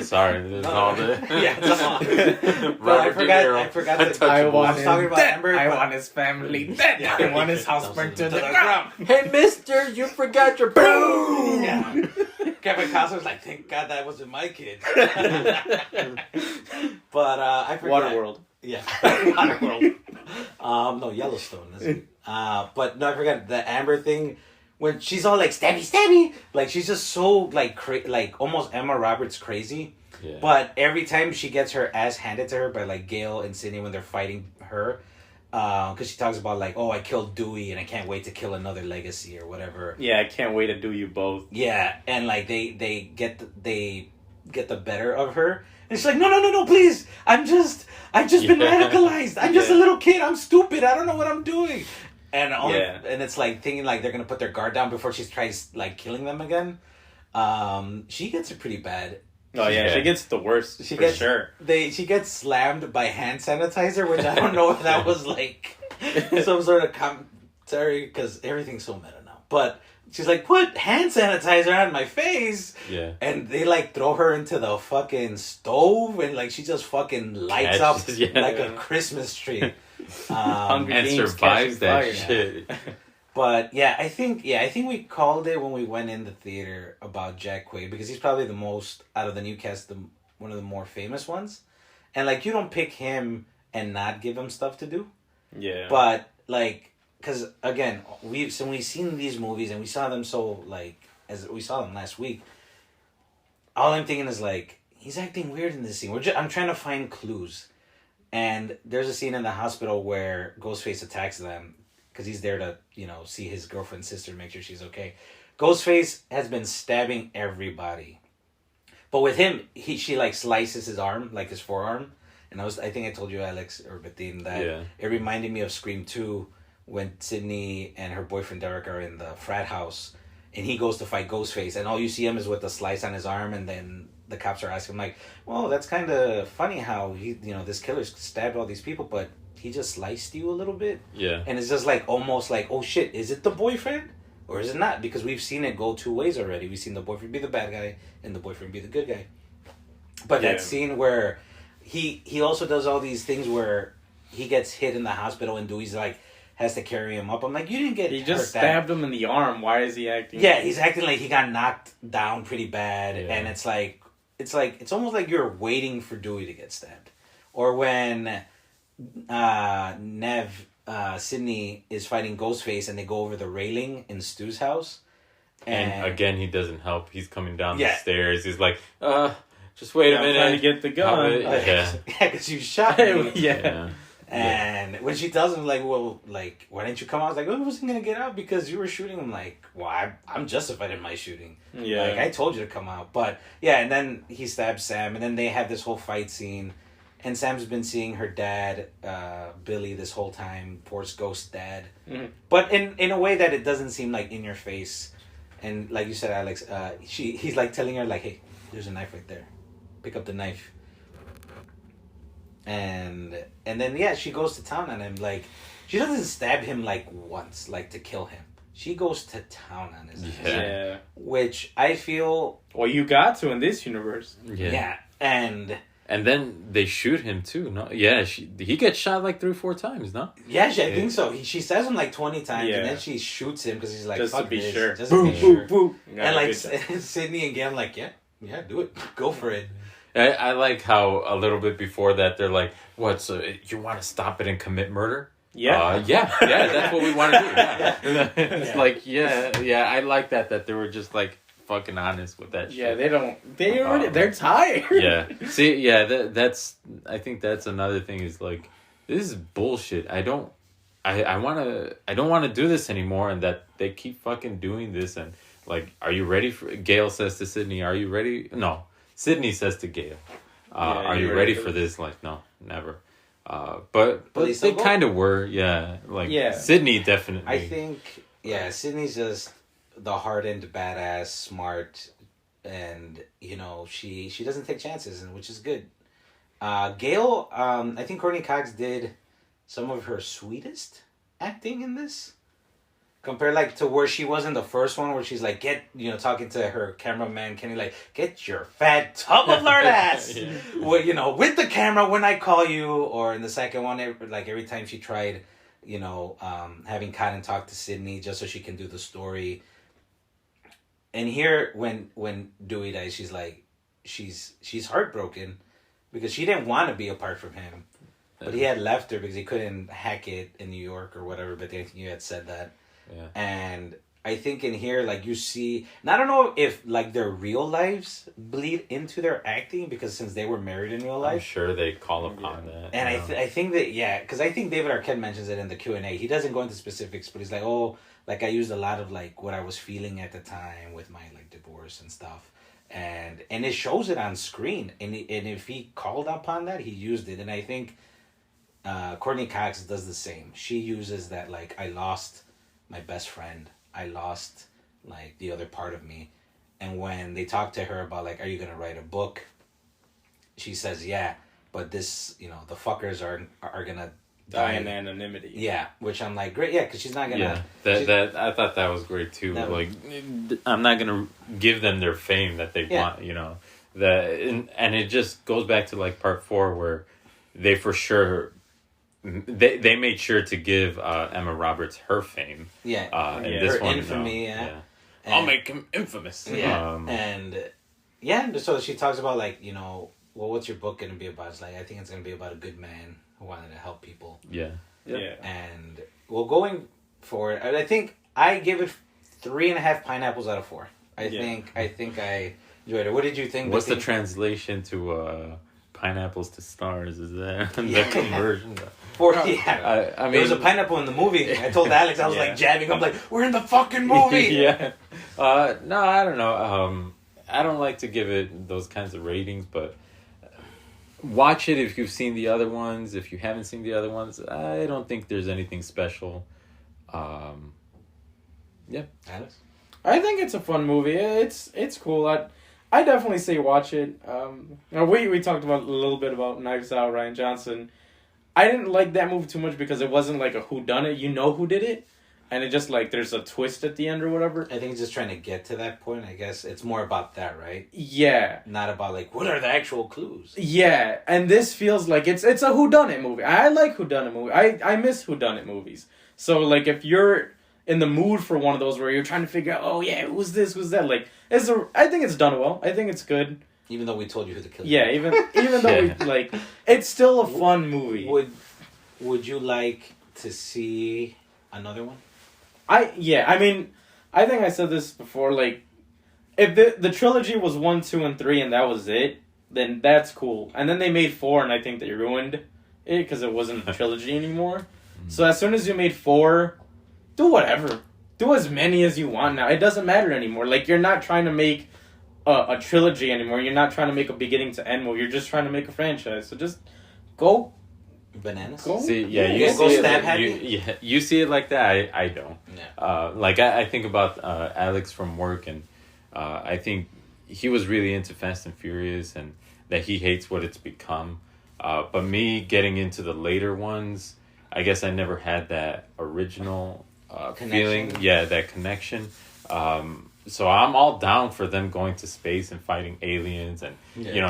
Sorry, this is all the. yeah, come on. But Robert De Niro. I forgot that I Untouchables. want I was him talking about dead. Amber, I but- want his family dead. Yeah. I want his house burnt to the ground. Hey, mister, you forgot your boom. Yeah. Kevin Costner's like, thank God that wasn't my kid. But I forgot. Waterworld. Yeah, Waterworld. No, Yellowstone. But no, I forgot the Amber thing. When she's all like stabby, like she's just so like like almost Emma Roberts crazy. Yeah. But every time she gets her ass handed to her by like Gail and Sydney when they're fighting her, because she talks about like, oh, I killed Dewey and I can't wait to kill another legacy or whatever. Yeah, I can't wait to do you both. Yeah, and like they get the better of her, and she's like, no, please, I've just been radicalized. I'm just a little kid. I'm stupid. I don't know what I'm doing. And and it's like thinking like they're gonna put their guard down before she tries like killing them again. She gets it pretty bad. Oh yeah, she gets the worst for sure. She gets slammed by hand sanitizer, which I don't know if that was like some sort of commentary because everything's so meta now. But she's like, put hand sanitizer on my face. Yeah. And they like throw her into the fucking stove and like she just fucking lights up like a Christmas tree. Hunger And Games survives catching that fire. shit. But I think we called it when we went in the theater about Jack Quaid because he's probably the most out of the new cast, one of the more famous ones, and like you don't pick him and not give him stuff to do. Yeah. But like, because again, we've seen these movies and we saw them so like as we saw them last week. All I'm thinking is like he's acting weird in this scene. I'm trying to find clues, and there's a scene in the hospital where Ghostface attacks them. Because he's there to, see his girlfriend's sister, make sure she's okay. Ghostface has been stabbing everybody. But with him, she like slices his arm, like his forearm. And I think I told you, Alex, or Betin, that it reminded me of Scream 2 when Sydney and her boyfriend Derek are in the frat house. And he goes to fight Ghostface. And all you see him is with the slice on his arm. And then the cops are asking him like, well, that's kind of funny how this killer stabbed all these people, but he just sliced you a little bit. Yeah. And it's just like almost like, oh shit, is it the boyfriend or is it not? Because we've seen it go two ways already. We've seen the boyfriend be the bad guy and the boyfriend be the good guy. But that scene where he also does all these things where he gets hit in the hospital and Dewey's like has to carry him up. I'm like, you didn't get He just stabbed him in the arm. Why is he acting? Yeah, he's acting like he got knocked down pretty bad, and it's almost like you're waiting for Dewey to get stabbed, or when Sydney is fighting Ghostface and they go over the railing in Stu's house. And again, he doesn't help. He's coming down the stairs. He's like, just wait a minute. I'm trying to get the gun. Yeah, because you shot me. Yeah. And when she tells him, like, well, like, why didn't you come out? I was like, oh, I wasn't going to get out because you were shooting him. Like, well, I'm justified in my shooting. Yeah. Like, I told you to come out. But, yeah, and then he stabs Sam, and then they have this whole fight scene. And Sam's been seeing her dad, Billy, this whole time, Forrest Ghost dad. Mm-hmm. But in a way that it doesn't seem like in your face. And like you said, Alex, he's like telling her, like, hey, there's a knife right there. Pick up the knife. And then, she goes to town on him. Like, she doesn't stab him, like, once, like, to kill him. she goes to town on his ass. Yeah. Which I feel... Well, you got to in this universe. Yeah. And then they shoot him too, no? Yeah, he gets shot like 3-4 times, no? yeah, I think so. She says him like 20 times, Yeah. and then she shoots him because he's like, Just to fuck be this. sure. Just to be sure. Boop. And like Sydney and Gail, like, yeah, do it. Go for it. I like how a little bit before that they're like, "What? So you want to stop it and commit murder?" Yeah. Yeah. That's what we want to do. Yeah. It's Yeah. like, yeah. I like that they were just like fucking honest with that. Yeah, shit. they're tired. Yeah. See, yeah. I think that's another thing is like, this is bullshit. I don't want to do this anymore, and that they keep fucking doing this. And like, are you ready for? Gail says to Sydney, "Are you ready?" No. Sydney says to Gail, "Are you ready for this?" Like, no, never. But they kind of were, yeah. Like, Sydney definitely. I think, Sydney's just the hardened, badass, smart, and she doesn't take chances, and which is good. Gail, I think Courtney Cox did some of her sweetest acting in this. Compared like to where she was in the first one, where she's like, talking to her cameraman Kenny, like, get your fat tub of lard ass, well, with the camera when I call you. Or in the second one, every time she tried, having Cotton talk to Sydney just so she can do the story. And here, when Dewey dies, she's like, she's heartbroken because she didn't want to be apart from him, but he had left her because he couldn't hack it in New York or whatever. But I think you had said that. Yeah. And I think in here, like, you see, and I don't know if like their real lives bleed into their acting, because since they were married in real life, I'm sure they call upon that. And I think that, because I think David Arquette mentions it in the Q&A. He doesn't go into specifics, but he's like, like, I used a lot of like what I was feeling at the time with my like divorce and stuff, and it shows it on screen. And if he called upon that, he used it. And I think Courtney Cox does the same. She uses that, like, I lost my best friend. I lost, like, the other part of me. And when they talk to her about, like, are you going to write a book? She says, yeah, but this, the fuckers are going to die in anonymity. Yeah, which I'm like, great, because she's not going to... Yeah, that I thought that was great, too. Like, I'm not going to give them their fame that they want, and it just goes back to, like, part 4 where they for sure... They made sure to give Emma Roberts her fame. Yeah. In this her one, infamy, I'll make him infamous. Yeah. And so she talks about, like, well, what's your book going to be about? It's like, I think it's going to be about a good man who wanted to help people. Yeah. And, well, going forward, I think I give it 3.5 pineapples out of 4. I think I enjoyed it. What did you think? What's the translation to pineapples to stars? Is that the conversion? I mean, there was a pineapple in the movie. I told Alex, I was like jabbing. I'm like, we're in the fucking movie. Yeah. No, I don't know. I don't like to give it those kinds of ratings, but watch it if you've seen the other ones. If you haven't seen the other ones, I don't think there's anything special. Yeah, Alex. I think it's a fun movie. It's cool. I definitely say watch it. We talked about a little bit about Knives Out, Rian Johnson. I didn't like that movie too much because it wasn't like a whodunit. You know who did it, and it just like there's a twist at the end or whatever. I think it's just trying to get to that point. I guess it's more about that, right? Yeah. Not about like what are the actual clues. Yeah, and this feels like it's a whodunit movie. I like whodunit movie. I miss whodunit movies. So like if you're in the mood for one of those where you're trying to figure out, oh yeah, who's this, who's that, like I think it's done well. I think it's good. Even though we told you who the killer. Yeah, even though we like, it's still a fun movie. Would you like to see another one? I mean, I think I said this before. Like, if the trilogy was 1, 2, and 3, and that was it, then that's cool. And then they made 4, and I think they ruined it because it wasn't a trilogy anymore. So as soon as you made 4, do whatever, do as many as you want now. It doesn't matter anymore. Like, you're not trying to make a trilogy anymore. You're not trying to make a beginning to end movie. You're just trying to make a franchise. So just go bananas. Go. See, yeah, you see go stab it. You see it like that. I don't. Yeah. Like I think about Alex from work, and I think he was really into Fast and Furious, and that he hates what it's become. But me getting into the later ones, I guess I never had that original feeling. Yeah, that connection. So I'm all down for them going to space and fighting aliens and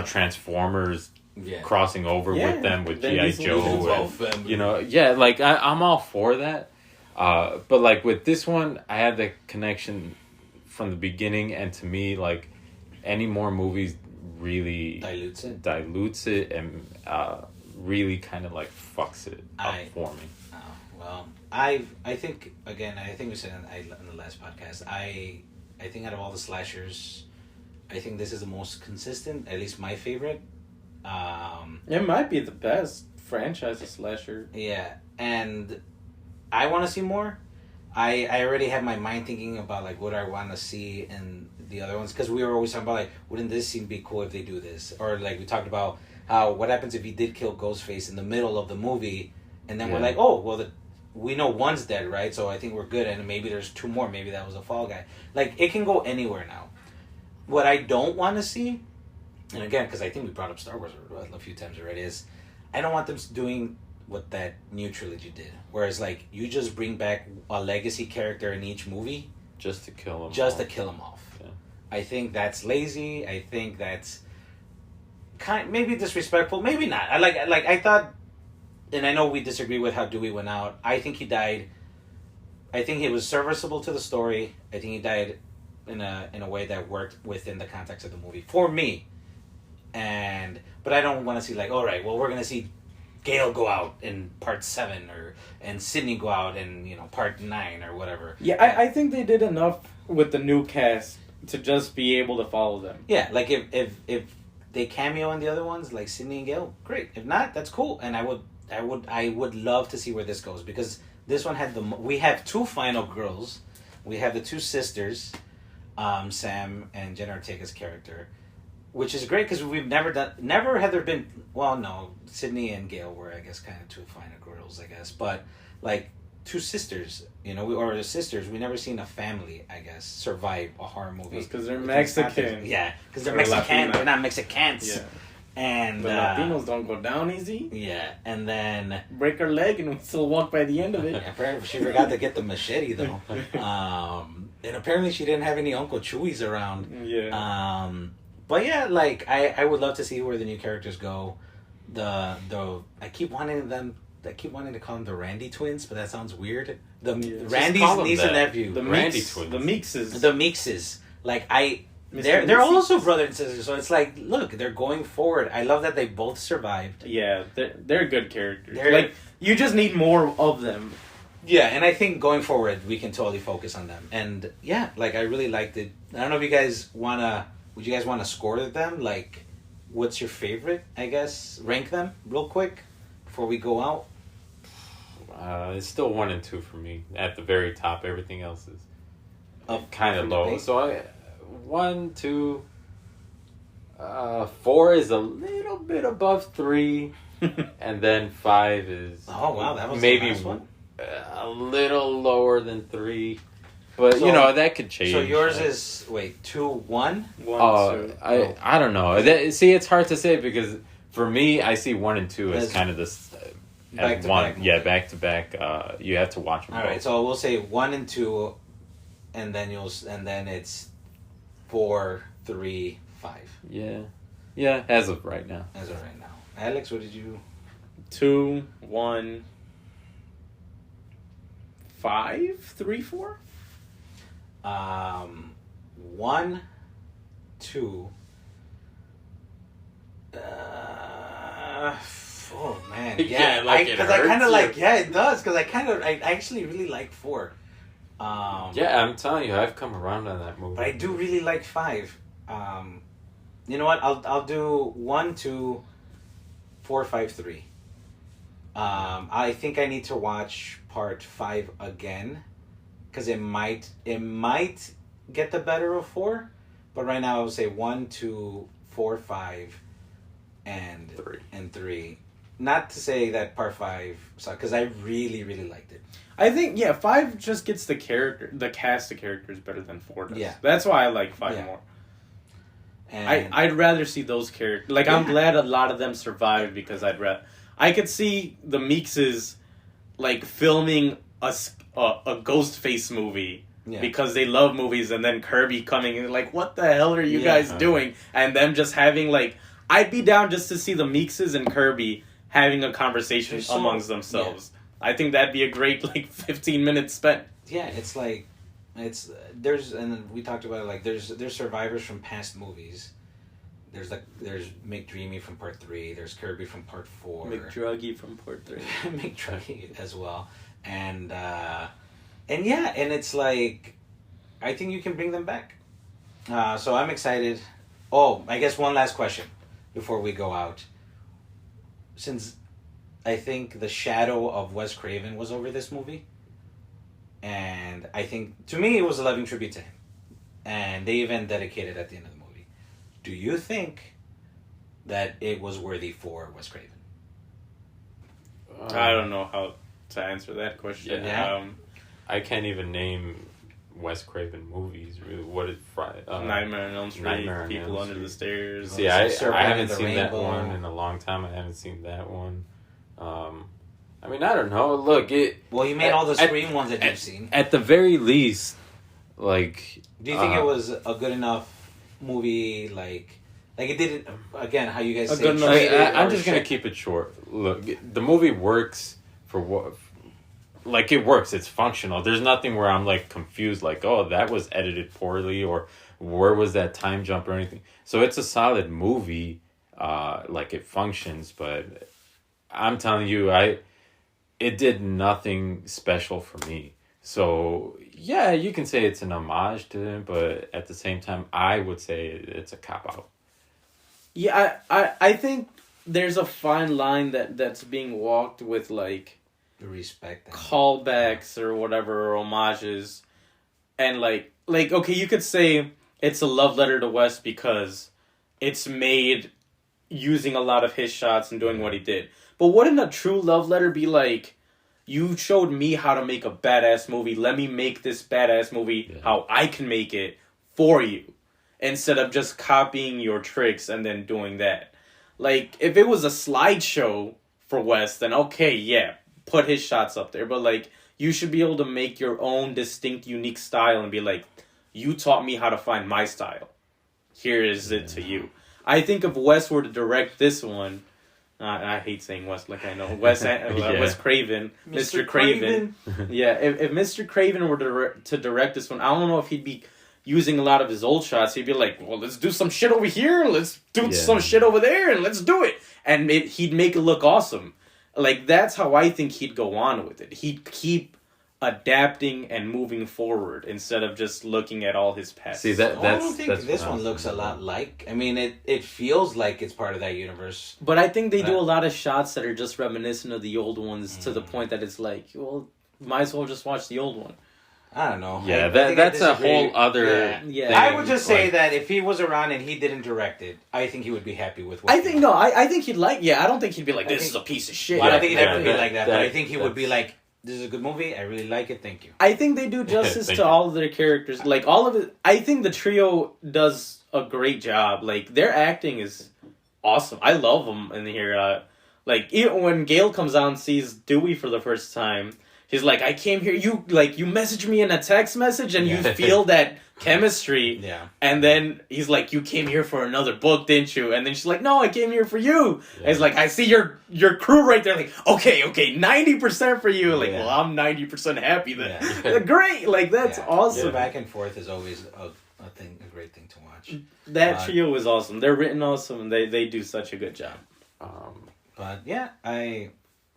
Transformers crossing over with them with G.I. Joe. And, like I'm all for that. But like with this one, I had the connection from the beginning, and to me, like any more movies really dilutes it and really kind of like fucks it up for me. Well, I think we said in the last podcast, I think out of all the slashers, I think this is the most consistent, at least my favorite. It might be the best franchise of slasher. Yeah, and I want to see more. I already have my mind thinking about like what I want to see in the other ones, because we were always talking about like, wouldn't this scene be cool if they do this, or like we talked about how what happens if he did kill Ghostface in the middle of the movie, and then we're like, oh well, we know one's dead, right? So I think we're good, and maybe there's two more. Maybe that was a fall guy. Like it can go anywhere now. What I don't want to see, and again, because I think we brought up Star Wars a few times already, is I don't want them doing what that new trilogy did, whereas like you just bring back a legacy character in each movie just to kill him off. Yeah. I think that's lazy. I think that's maybe disrespectful, maybe not. I thought, and I know we disagree with how Dewey went out. I think he died. I think he was serviceable to the story. I think he died in a way that worked within the context of the movie for me. But I don't want to see like, all right, well, we're gonna see Gale go out in part 7 and Sydney go out in part 9 or whatever. Yeah, I think they did enough with the new cast to just be able to follow them. Yeah, like if they cameo in the other ones like Sydney and Gale, great. If not, that's cool. And I would love to see where this goes, because this one had we have two final girls. We have the two sisters, Sam and Jenna Ortega's character, which is great because we've never had there been, well, no, Sydney and Gale were, I guess, kind of two final girls, I guess, but like two sisters, or the sisters, we never seen a family, I guess, survive a horror movie. Because they're Mexican. Yeah, because they're Mexican. They're not Mexicans. Yeah. And the Latinos don't go down easy. Yeah, and then break her leg and we still walk by the end of it. Apparently, she forgot to get the machete though. And apparently, she didn't have any Uncle Chewies around. Yeah. But yeah, like I would love to see where the new characters go. I keep wanting to call them the Randy twins, but that sounds weird. Randy's niece and nephew. The Randy twins. The Meekses. The Meekses. Like they're also brother and sister, so it's like, look, they're going forward. I love that they both survived. Yeah, they're good characters. Like you just need more of them. Yeah, and I think going forward we can totally focus on them. And yeah, like I really liked it. I don't know if you guys would you guys want to score them? Like, what's your favorite? I guess rank them real quick before we go out. It's still 1 and 2 for me. At the very top, everything else is kind of low. Debate. So 1, 2, 4 is a little bit above 3, and then 5 is that was maybe the last one. A little lower than 3. But that could change. So yours is 2, 1. 1, 2. I don't know. See, it's hard to say because for me, I see 1 and 2 as kind of this back to one. back. Yeah, back to back. You have to watch them. All right, so we'll say 1 and 2, and then it's 4, 3, 5. Yeah. As of right now. Alex, what did you? 2, 1, 5, 3, 4. 1, 2. Oh man, yeah, because I kind of like, it does, because I actually really like 4. Yeah, I'm telling you, I've come around on that movie. But I do really like 5. You know what? I'll do 1, 2, 4, 5, 3. I think I need to watch part 5 again, because it might get the better of 4, but right now I would say 1, 2, 4, 5, and 3. Not to say that part 5 sucked, because I really, really liked it. I think 5 just gets the cast of characters better than 4 does. Yeah, that's why I like 5 more. And I'd rather see those characters. Like I'm glad a lot of them survived, because I could see the Meekses like filming a Ghostface movie. Yeah. Because they love movies, and then Kirby coming in, like, what the hell are you Yeah. guys doing? And them just having, like, I'd be down just to see the Meekses and Kirby having a conversation amongst themselves. Yeah. I think that'd be a great, like, 15 minutes spent. Yeah, it's like, there's, and we talked about it, like, there's survivors from past movies. There's McDreamy from part 3. There's Kirby from part 4. McDruggy from part 3. McDruggy as well. And yeah, and it's like, I think you can bring them back. So I'm excited. Oh, I guess one last question before we go out. Since I think the shadow of Wes Craven was over this movie, and I think, to me, it was a loving tribute to him. And they even dedicated at the end of the movie. Do you think that it was worthy for Wes Craven? I don't know how to answer that question. Yeah. I can't even name Wes Craven movies. Really, what is Nightmare on Elm Street, Nightmare on People Elm Under the Street. Stairs. See, I haven't the seen that Rainbow. one in a long time. I haven't seen that one. I mean, I don't know. Look, Well, you made all the Scream ones that you've seen. At the very least, like. Do you think it was a good enough movie? Like it didn't. Again, how you guys say. good enough- I'm just gonna keep it short. Look, the movie works for what. Like, it works. It's functional. There's nothing where I'm, like, confused. Like, oh, that was edited poorly. Or where was that time jump or anything. So it's a solid movie. Like, it functions. But I'm telling you, it did nothing special for me. So, yeah, you can say it's an homage to him. But at the same time, I would say it's a cop-out. Yeah, I think there's a fine line that's being walked with, like, respect callbacks or whatever, or homages, and like okay, you could say it's a love letter to Wes because it's made using a lot of his shots and doing what he did. But wouldn't a true love letter be like, you showed me how to make a badass movie, let me make this badass movie how I can make it for you, instead of just copying your tricks and then doing that. Like, if it was a slideshow for Wes, then okay, yeah, put his shots up there. But, like, you should be able to make your own distinct, unique style and be like, you taught me how to find my style. Here is it to you. I think if Wes were to direct this one, I hate saying Wes, like I know, Wes Craven, Mr. Craven. Yeah, if Mr. Craven were to direct this one, I don't know if he'd be using a lot of his old shots. He'd be like, well, let's do some shit over here, let's do some shit over there, and let's do it. And he'd make it look awesome. Like, that's how I think he'd go on with it. He'd keep adapting and moving forward instead of just looking at all his past. I don't think this one looks a lot like. I mean, it feels like it's part of that universe. But I think they do a lot of shots that are just reminiscent of the old ones to the point that it's like, well, might as well just watch the old one. I don't know. Yeah, that's a whole other. Yeah. Thing. I would just say that if he was around and he didn't direct it, I think he would be happy with what I think he'd like, I don't think he'd be like, this is a piece of shit. Well, I don't think he'd ever be like that, but I think he would be like, this is a good movie, I really like it, thank you. I think they do justice to all of their characters. Like, all of it, I think the trio does a great job. Like, their acting is awesome. I love them in here. Like, even when Gail comes out and sees Dewey for the first time, she's like, I came here, you messaged me in a text message and you feel that chemistry. Yeah. And then he's like, you came here for another book, didn't you? And then she's like, no, I came here for you. Yeah. And he's like, I see your crew right there. Like, okay, 90% for you. Like, well, I'm 90% happy then. Yeah. Great. Like, that's awesome. The back and forth is always a great thing to watch. That trio is awesome. They're written awesome and they do such a good job. But yeah, I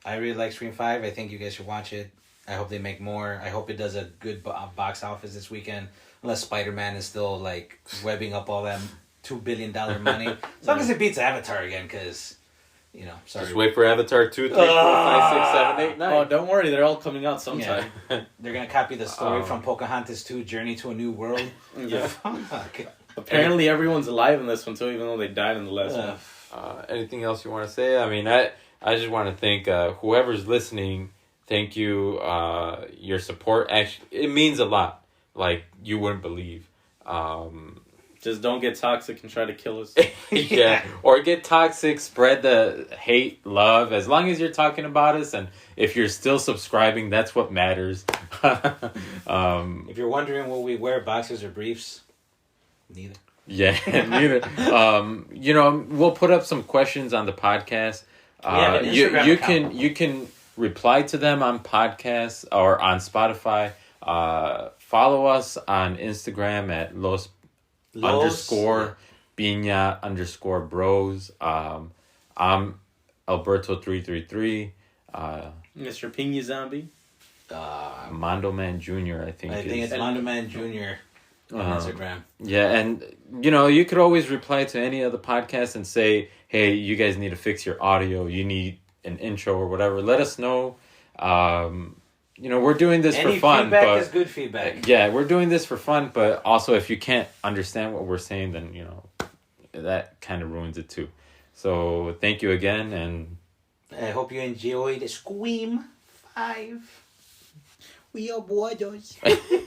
really like Scream 5. I think you guys should watch it. I hope they make more. I hope it does a good box office this weekend. Unless Spider-Man is still, like, webbing up all that $2 billion money. As long as it beats Avatar again, because, sorry. Just wait for Avatar 2, 3, 4, 5, 6, 7, 8, 9. Oh, don't worry. They're all coming out sometime. Yeah. They're going to copy the story from Pocahontas 2, Journey to a New World. Yeah. Apparently everyone's alive in this one, too, even though they died in the last one. Anything else you want to say? I mean, I just want to thank whoever's listening. Thank you. Your support, actually, it means a lot. Like, you wouldn't believe. Just don't get toxic and try to kill us. Yeah, or get toxic, spread the hate, love. As long as you're talking about us, and if you're still subscribing, that's what matters. If you're wondering will we wear boxers or briefs, neither. Yeah, neither. We'll put up some questions on the podcast. You can reply to them on podcasts or on Spotify. Follow us on Instagram at _Piña _bros. I'm Alberto333. Mr. Pina Zombie. Mondo Man Jr. I think it's Mondo Man Jr. on Instagram. Yeah, and you could always reply to any of the podcasts and say, hey, you guys need to fix your audio. You need an intro or whatever. Let us know. We're doing this for fun. Feedback but is good feedback. Yeah, we're doing this for fun, but also if you can't understand what we're saying, then that kind of ruins it too. So thank you again, and I hope you enjoyed Scream 5. We are boys.